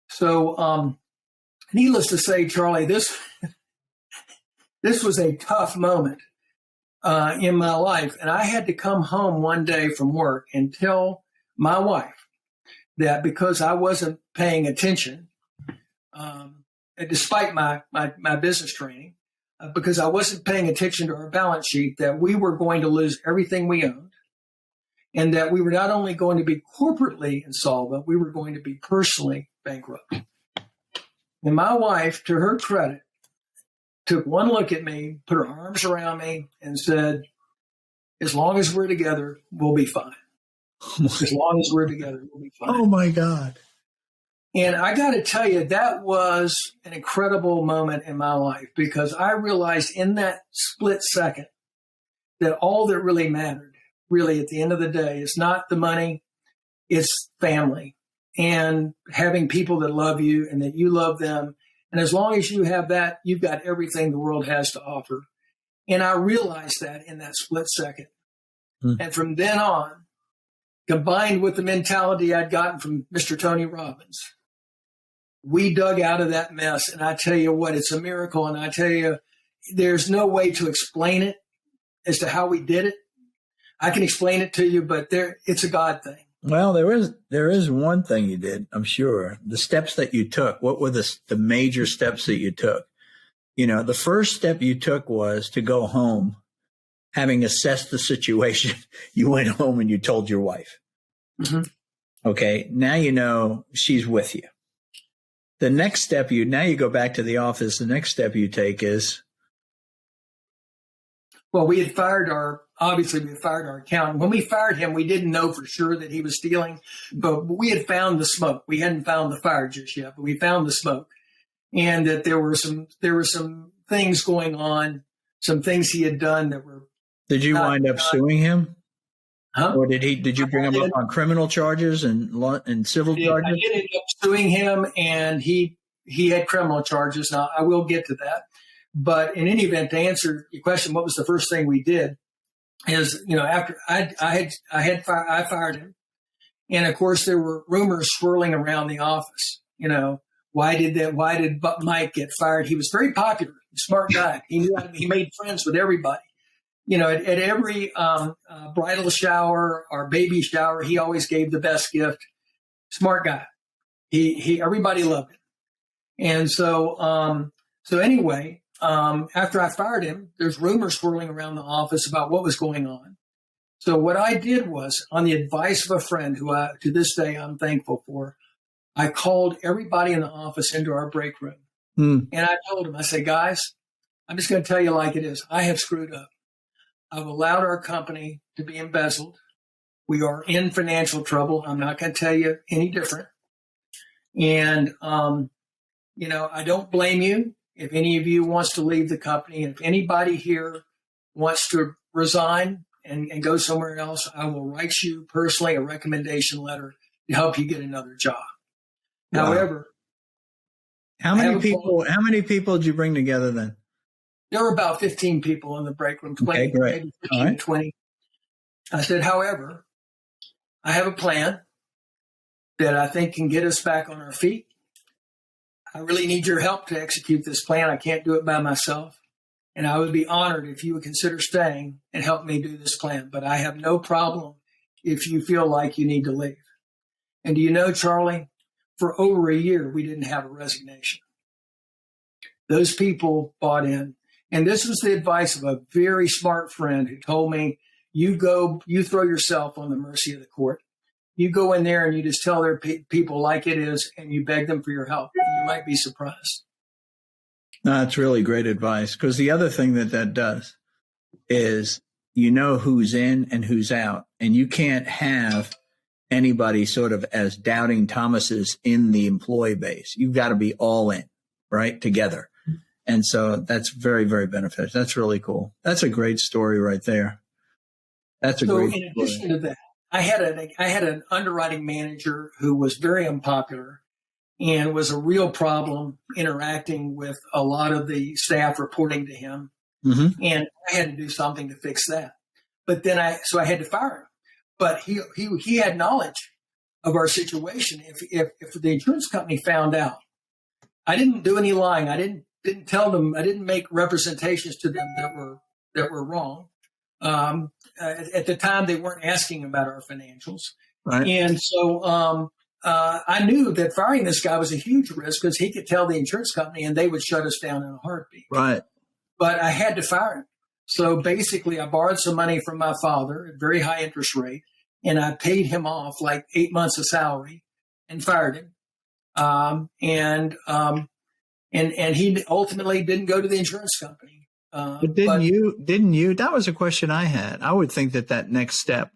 So, needless to say, Charlie, this was a tough moment in my life. And I had to come home one day from work and tell my wife that because I wasn't paying attention, despite my business training, because I wasn't paying attention to our balance sheet, that we were going to lose everything we owned. And that we were not only going to be corporately insolvent, we were going to be personally bankrupt. And my wife, to her credit, took one look at me, put her arms around me, and said, as long as we're together, we'll be fine. As long as we're together, we'll be fine. Oh, my God. And I got to tell you, that was an incredible moment in my life because I realized in that split second that all that really mattered, really at the end of the day, is not the money, it's family and having people that love you and that you love them. And as long as you have that, you've got everything the world has to offer. And I realized that in that split second. And from then on, combined with the mentality I'd gotten from Mr. Tony Robbins, we dug out of that mess. And I tell you what, it's a miracle. And I tell you, there's no way to explain it as to how we did it. I can explain it to you, but it's a God thing. Well, there is one thing you did, I'm sure. The steps that you took. What were the major steps that you took? The first step you took was to go home, having assessed the situation. You went home and you told your wife. Mm-hmm. Okay, now she's with you. The next step now you go back to the office. The next step you take is? Well, we had fired our accountant. When we fired him, we didn't know for sure that he was stealing, but we had found the smoke. We hadn't found the fire just yet, but we found the smoke, and that there were some things going on, some things he had done that were. Did you wind up suing him? Huh? Or did you bring him up on criminal charges and civil charges? I ended up suing him, and he had criminal charges. Now I will get to that. But in any event, to answer your question, what was the first thing we did is, after I fired him. And of course there were rumors swirling around the office. Why did Mike get fired? He was very popular, smart guy. He made friends with everybody. At every bridal shower or baby shower, he always gave the best gift. Smart guy. Everybody loved him. And so anyway, after I fired him, there's rumors swirling around the office about what was going on. So what I did was, on the advice of a friend who to this day I'm thankful for, I called everybody in the office into our break room. And I told them, I said, guys, I'm just going to tell you like it is. I have screwed up. I've allowed our company to be embezzled. We are in financial trouble. I'm not going to tell you any different. And, I don't blame you if any of you wants to leave the company. And if anybody here wants to resign and go somewhere else, I will write you personally a recommendation letter to help you get another job. Wow. However, how many people did you bring together then? There were about 15 people in the break room, 20, okay, great. Maybe 15, right. 20. I said, however, I have a plan that I think can get us back on our feet. I really need your help to execute this plan. I can't do it by myself. And I would be honored if you would consider staying and help me do this plan. But I have no problem if you feel like you need to leave. And do you know, Charlie, for over a year, we didn't have a resignation. Those people bought in. And this was the advice of a very smart friend who told me, you throw yourself on the mercy of the court. You go in there and you just tell their people like it is, and you beg them for your help. And you might be surprised. No, that's really great advice, because the other thing that does is you know who's in and who's out, and you can't have anybody sort of as doubting Thomases in the employee base. You've got to be all in, right, together. And so that's very, very beneficial. That's really cool. That's a great story right there. That's a great story. In addition to that, I had an underwriting manager who was very unpopular and was a real problem interacting with a lot of the staff reporting to him. Mm-hmm. And I had to do something to fix that. But then I had to fire him. But he had knowledge of our situation. If the insurance company found out, I didn't do any lying. I didn't tell them. I didn't make representations to them that were wrong. At the time, they weren't asking about our financials, right. And so I knew that firing this guy was a huge risk, because he could tell the insurance company and they would shut us down in a heartbeat. Right. But I had to fire him. So basically, I borrowed some money from my father at a very high interest rate, and I paid him off like 8 months of salary and fired him. And he ultimately didn't go to the insurance company. But didn't you? That was a question I had. I would think that next step,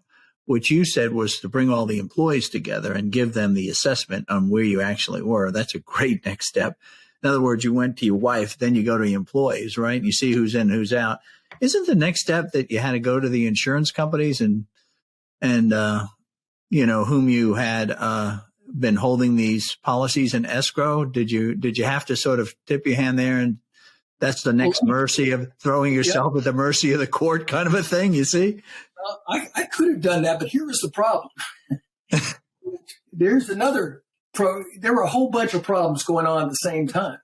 which you said was to bring all the employees together and give them the assessment on where you actually were. That's a great next step. In other words, you went to your wife, then you go to the employees, right? And you see who's in, who's out. Isn't the next step that you had to go to the insurance companies and whom you had been holding these policies in escrow? Did you have to sort of tip your hand there, and that's the next mercy of throwing yourself at the mercy of the court kind of a thing, you see? Well, I could have done that, but here was the problem. There were a whole bunch of problems going on at the same time.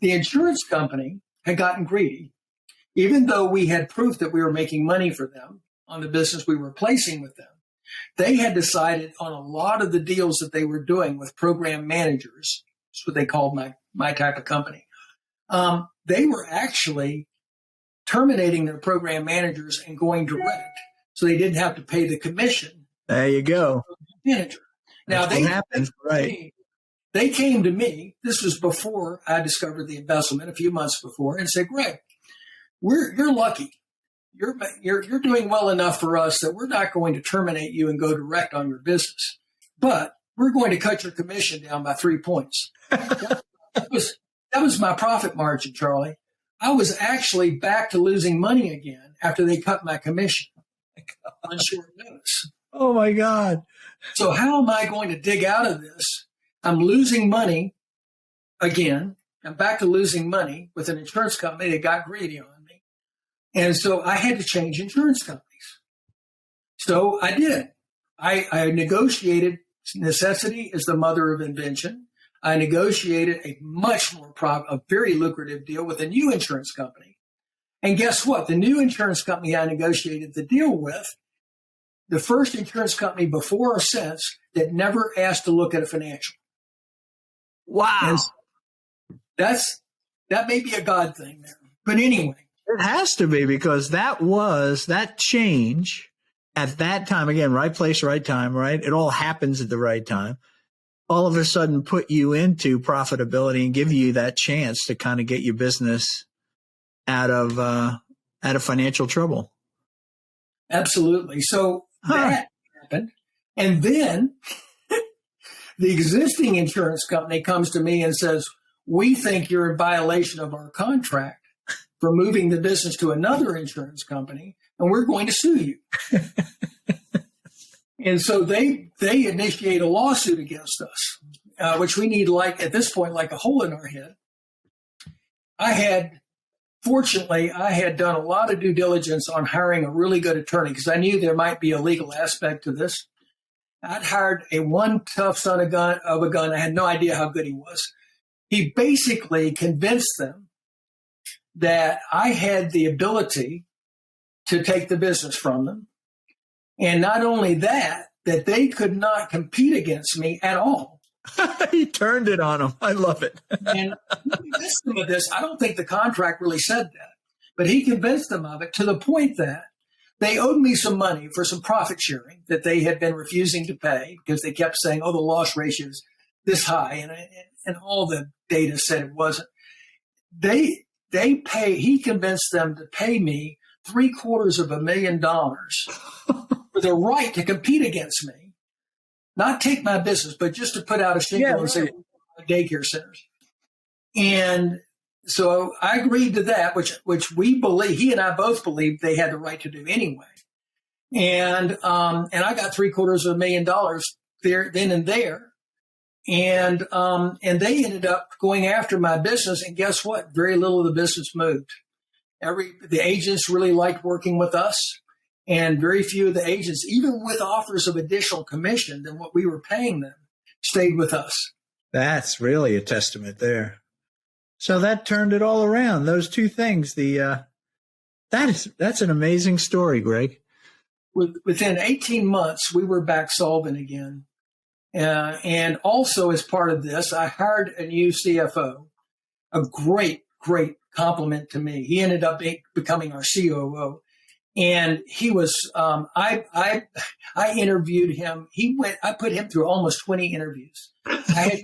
The insurance company had gotten greedy, even though we had proof that we were making money for them on the business we were placing with them. They had decided on a lot of the deals that they were doing with program managers. That's what they called my type of company. They were actually terminating their program managers and going direct, so they didn't have to pay the commission. There you go. Manager. Now they came to me. This was before I discovered the embezzlement, a few months before, and said, "Greg, you're lucky. You're doing well enough for us that we're not going to terminate you and go direct on your business, but we're going to cut your commission down by 3 points." That was my profit margin, Charlie. I was actually back to losing money again after they cut my commission on short notice. Oh, my God. So how am I going to dig out of this? I'm losing money again. I'm back to losing money with an insurance company that got greedy on me. And so I had to change insurance companies. So I did. I negotiated. Necessity is the mother of invention. I negotiated a very lucrative deal with a new insurance company. And guess what? The new insurance company I negotiated the deal with, the first insurance company before or since that never asked to look at a financial. Wow. And that may be a God thing there. But anyway. It has to be, because that change at that time, again, right place, right time, right? It all happens at the right time. All of a sudden put you into profitability and give you that chance to kind of get your business out of financial trouble. Absolutely. So that happened. And then the existing insurance company comes to me and says, we think you're in violation of our contract for moving the business to another insurance company, and we're going to sue you. And so they initiate a lawsuit against us, which we need, like at this point, like a hole in our head. Fortunately, I had done a lot of due diligence on hiring a really good attorney, because I knew there might be a legal aspect to this. I'd hired one tough son of a gun. I had no idea how good he was. He basically convinced them that I had the ability to take the business from them. And not only that they could not compete against me at all. He turned it on them. I love it. And he convinced them of this. I don't think the contract really said that, but he convinced them of it to the point that they owed me some money for some profit sharing that they had been refusing to pay, because they kept saying, oh, the loss ratio is this high. And all the data said it wasn't. He convinced them to pay me $750,000 for the right to compete against me, not take my business, but just to put out a shingle and say daycare centers. And so I agreed to that, which we believe, he and I both believed they had the right to do anyway. And I got $750,000 there, then and there. And they ended up going after my business. And guess what? Very little of the business moved. The agents really liked working with us, and very few of the agents, even with offers of additional commission than what we were paying them, stayed with us. That's really a testament there. So that turned it all around. Those two things. That's an amazing story, Greg. Within 18 months, we were back solvent again. And also, as part of this, I hired a new CFO, a great compliment to me. He ended up becoming our COO, and he was. I interviewed him. I put him through almost 20 interviews. I had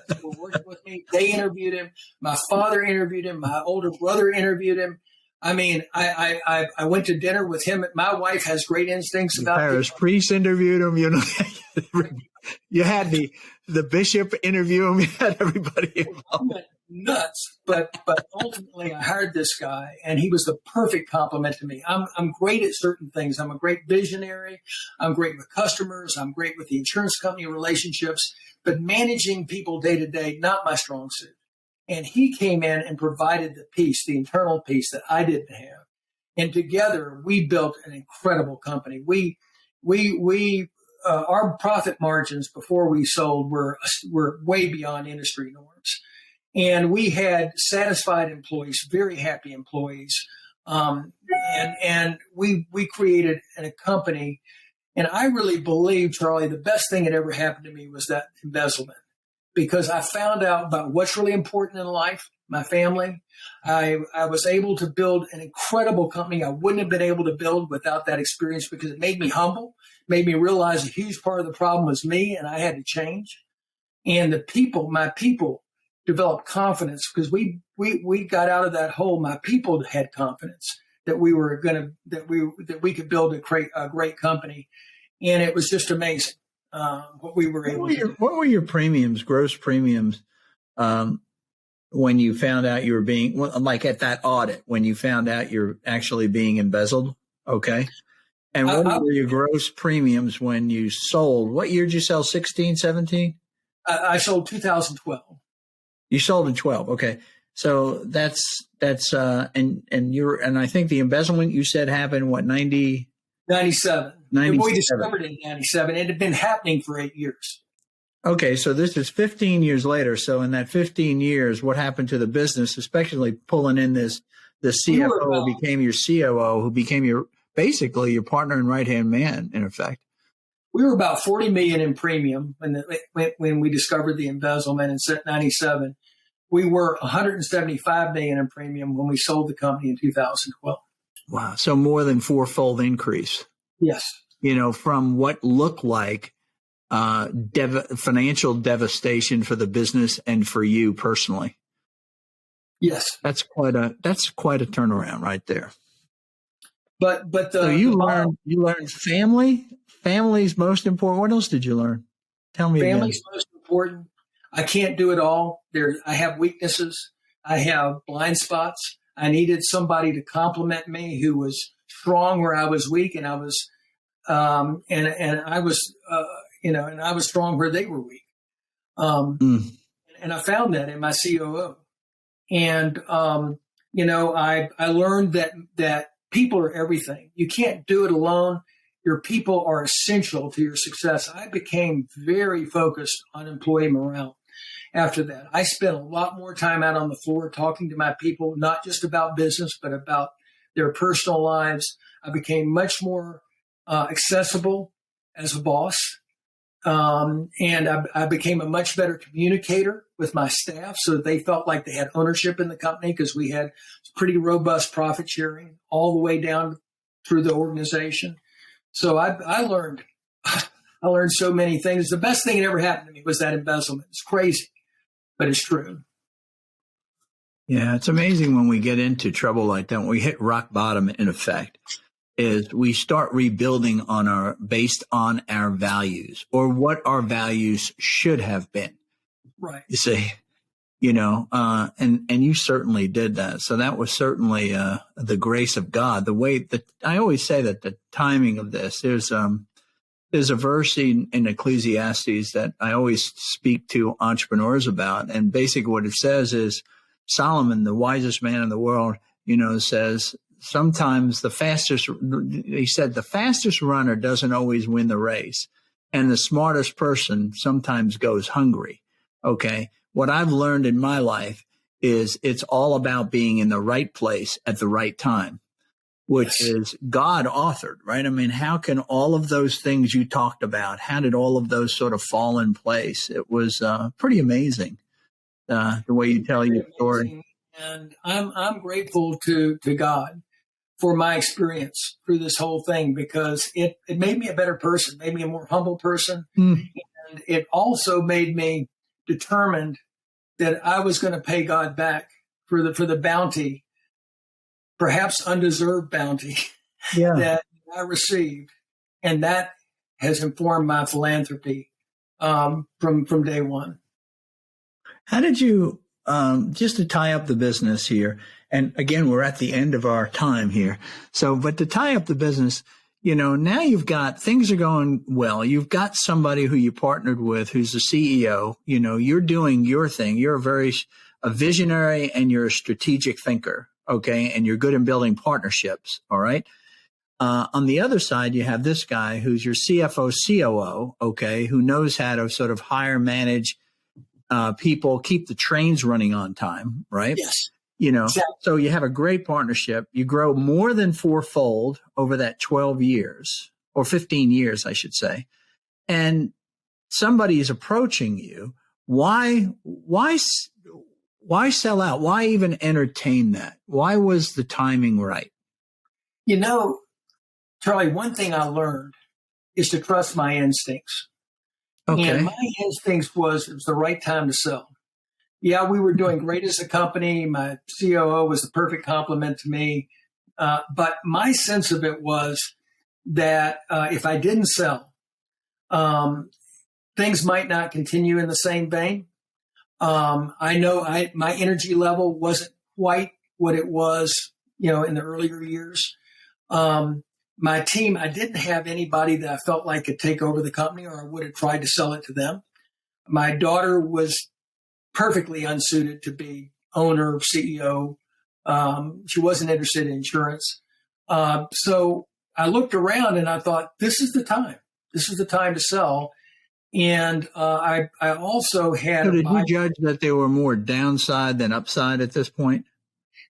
people working with me. They interviewed him. My father interviewed him. My older brother interviewed him. I mean, I went to dinner with him. My wife has great instincts about it. Parish priest interviewed him. You had the bishop interview him. You had everybody involved. Nuts, but ultimately I hired this guy, and he was the perfect complement to me. I'm great at certain things. I'm a great visionary. I'm great with customers. I'm great with the insurance company relationships, but managing people day to day, not my strong suit. And he came in and provided the piece, the internal piece that I didn't have. And together we built an incredible company. Our profit margins before we sold were way beyond industry norms. And we had satisfied employees, very happy employees. And we created a company. And I really believe, Charlie, the best thing that ever happened to me was that embezzlement, because I found out about what's really important in life, my family. I was able to build an incredible company I wouldn't have been able to build without that experience, because it made me humble, made me realize a huge part of the problem was me, and I had to change. And my people developed confidence, because we got out of that hole. My people had confidence that we could build a great company, and it was just amazing what we were able to do. What were your premiums, gross premiums, when you found out you were being, like at that audit, when you found out you're actually being embezzled? Okay. And what were your gross premiums when you sold? What year did you sell? 16, 17? I sold 2012. You sold in 12. Okay. So that's and I think the embezzlement you said happened, what, 97? 97. We discovered it in 97. It had been happening for 8 years. Okay. So this is 15 years later. So in that 15 years, what happened to the business, especially pulling in the CFO who became your COO, who became basically your partner and right-hand man, in effect? We were about 40 million in premium when we discovered the embezzlement in 97. We were 175 million in premium when we sold the company in 2012. Wow. So more than fourfold increase. Yes. From what looked like financial devastation for the business and for you personally. Yes. That's quite a turnaround right there. But so you learned family's most important. What else did you learn? Tell me. Family's most important. I can't do it all. I have weaknesses. I have blind spots. I needed somebody to compliment me who was strong where I was weak, and I was and I was strong where they were weak. And I found that in my COO. And I learned that people are everything. You can't do it alone. Your people are essential to your success. I became very focused on employee morale after that. I spent a lot more time out on the floor talking to my people, not just about business, but about their personal lives. I became much more accessible as a boss. And I became a much better communicator with my staff so that they felt like they had ownership in the company, because we had pretty robust profit sharing all the way down through the organization. So I learned so many things. The best thing that ever happened to me was that embezzlement. It's crazy, but it's true. Yeah, it's amazing when we get into trouble like that, when we hit rock bottom, in effect, is we start rebuilding based on our values, or what our values should have been. Right. You see, and you certainly did that. So that was certainly the grace of God. The way that I always say that the timing of this, there's a verse in Ecclesiastes that I always speak to entrepreneurs about. And basically what it says is, Solomon, the wisest man in the world, says, sometimes the fastest runner doesn't always win the race. And the smartest person sometimes goes hungry. Okay. What I've learned in my life is it's all about being in the right place at the right time, which is God authored, right? I mean, how can all of those things you talked about, how did all of those sort of fall in place? It was pretty amazing, the way you tell your story. And I'm grateful to God for my experience through this whole thing, because it made me a better person, made me a more humble person. And it also made me determined that I was going to pay God back for the bounty, perhaps undeserved bounty, that I received. And that has informed my philanthropy from day one. How did you, just to tie up the business here, and again, we're at the end of our time here. So, but to tie up the business, now you've got, things are going well. You've got somebody who you partnered with who's the CEO. You're doing your thing. You're a visionary, and you're a strategic thinker. Okay. And you're good in building partnerships. All right. On the other side, you have this guy who's your CFO, COO. Okay. Who knows how to sort of hire, manage people, keep the trains running on time. Right. Yes. Exactly. So you have a great partnership. You grow more than fourfold over that 12 years, or 15 years, I should say. And somebody is approaching you. Why sell out? Why even entertain that? Why was the timing right? Charlie, one thing I learned is to trust my instincts. Okay. And my instincts was it was the right time to sell. Yeah, we were doing great as a company. My COO was the perfect complement to me. But my sense of it was that if I didn't sell, things might not continue in the same vein. I know my energy level wasn't quite what it was, in the earlier years. My team, I didn't have anybody that I felt like could take over the company, or I would have tried to sell it to them. My daughter was perfectly unsuited to be owner, CEO. She wasn't interested in insurance. So I looked around and I thought, this is the time. This is the time to sell. And I also had. So did you judge that there were more downside than upside at this point?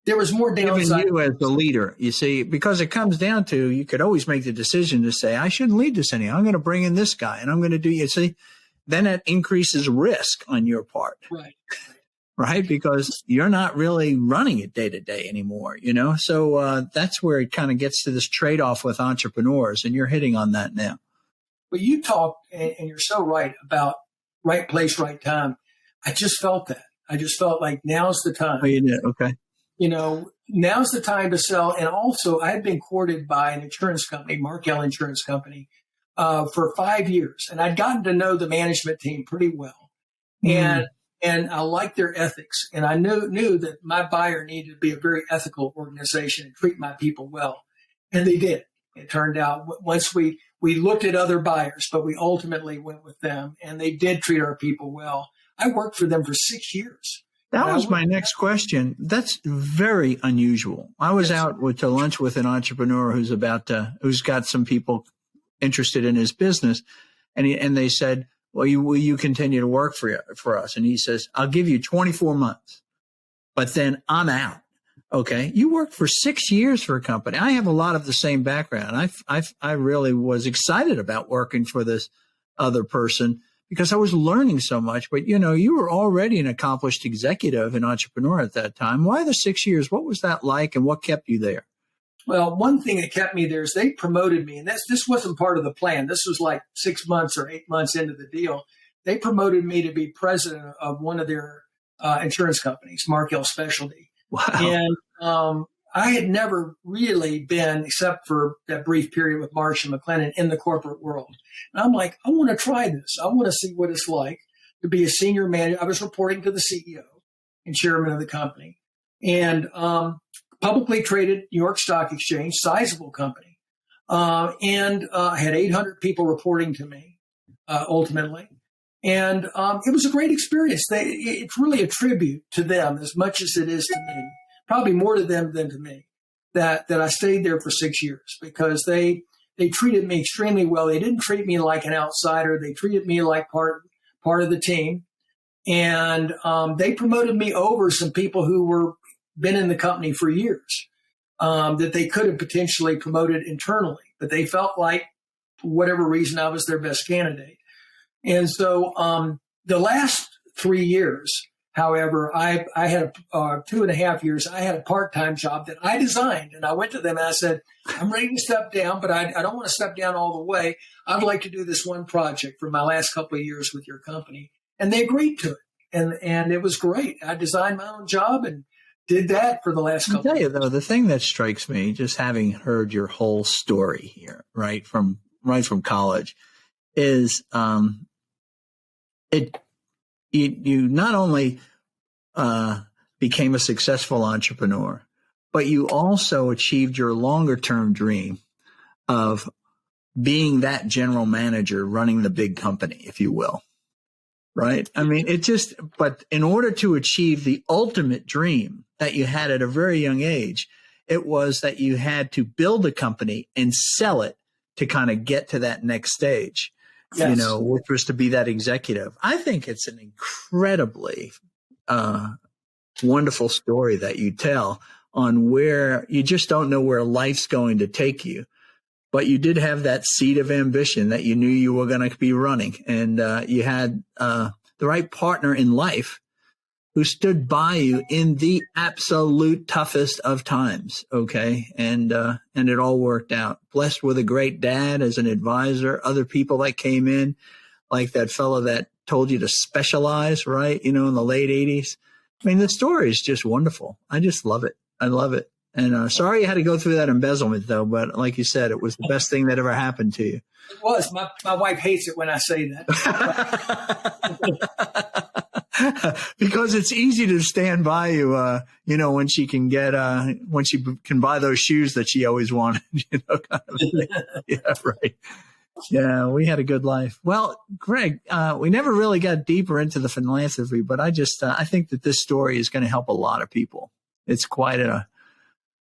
there was more Even downside. you as the leader, you see, because it comes down to, you could always make the decision to say, I shouldn't lead this anymore. I'm going to bring in this guy and I'm going to do, you see, then it increases risk on your part. Right. Right? Because you're not really running it day to day anymore, So that's where it kind of gets to this trade-off with entrepreneurs, and you're hitting on that now. But you talked, and you're so right about right place, right time. I just felt that. I just felt like now's the time. Oh, you did? Okay. Now's the time to sell. And also, I had been courted by an insurance company, Markel Insurance Company, for 5 years. And I'd gotten to know the management team pretty well. And I liked their ethics. And I knew that my buyer needed to be a very ethical organization and treat my people well. And they did. It turned out once we looked at other buyers, but we ultimately went with them, and they did treat our people well. I worked for them for 6 years. That was my next question. That's very unusual. I was out to lunch with an entrepreneur who's got some people interested in his business, and they said, well, will you continue to work for us? And he says, I'll give you 24 months, but then I'm out. Okay. You worked for 6 years for a company. I have a lot of the same background. I really was excited about working for this other person because I was learning so much. But, you were already an accomplished executive and entrepreneur at that time. Why the 6 years? What was that like, and what kept you there? Well, one thing that kept me there is they promoted me, and this wasn't part of the plan. This was like 6 months or 8 months into the deal. They promoted me to be president of one of their insurance companies, Markel Specialty. Wow. And I had never really been, except for that brief period with Marsh and McLennan, in the corporate world. And I'm like, I want to try this. I want to see what it's like to be a senior manager. I was reporting to the CEO and chairman of the company. And publicly traded New York Stock Exchange, sizable company. And I had 800 people reporting to me, ultimately. And it was a great experience. It's really a tribute to them as much as it is to me, probably more to them than to me, that I stayed there for 6 years because they treated me extremely well. They didn't treat me like an outsider. They treated me like part of the team. And they promoted me over some people who were been in the company for years, that they could have potentially promoted internally, but they felt like, for whatever reason, I was their best candidate. And so the last 3 years, however, I had 2.5 years, I had a part-time job that I designed. And I went to them and I said, I'm ready to step down, but I don't want to step down all the way. I'd like to do this one project for my last couple of years with your company. And they agreed to it. And it was great. I designed my own job and did that for the last couple of years. Though, the thing that strikes me, just having heard your whole story here, right from college, is you not only became a successful entrepreneur, but you also achieved your longer term dream of being that general manager running the big company, if you will. Right. I mean, but in order to achieve the ultimate dream that you had at a very young age, it was that you had to build a company and sell it to kind of get to that next stage, yes. Which was to be that executive. I think it's an incredibly wonderful story that you tell on where you just don't know where life's going to take you. But you did have that seed of ambition that you knew you were going to be running. And you had the right partner in life who stood by you in the absolute toughest of times. Okay. And it all worked out. Blessed with a great dad as an advisor, other people that came in, like that fellow that told you to specialize, right? In the late 80s. I mean, the story is just wonderful. I just love it. I love it. And sorry you had to go through that embezzlement, though. But like you said, it was the best thing that ever happened to you. It was. My wife hates it when I say that. Because it's easy to stand by you, when she can buy those shoes that she always wanted, kind of thing. Yeah, right. Yeah, we had a good life. Well, Greg, we never really got deeper into the philanthropy, but I think that this story is going to help a lot of people. It's quite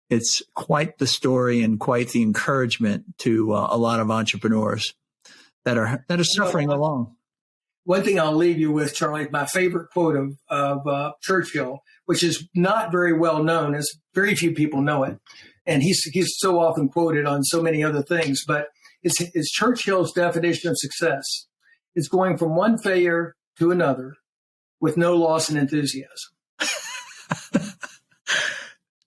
the story and quite the encouragement to a lot of entrepreneurs that are suffering along. one thing I'll leave you with, Charlie, my favorite quote of Churchill, which is not very well known, as very few people know it. And he's so often quoted on so many other things, but it's Churchill's definition of success. It's going from one failure to another with no loss in enthusiasm.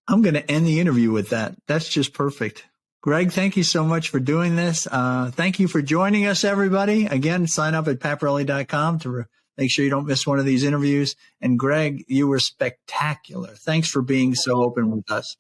I'm going to end the interview with that. That's just perfect. Greg, thank you so much for doing this. Thank you for joining us, everybody. Again, sign up at paparelli.com to make sure you don't miss one of these interviews. And Greg, you were spectacular. Thanks for being so open with us.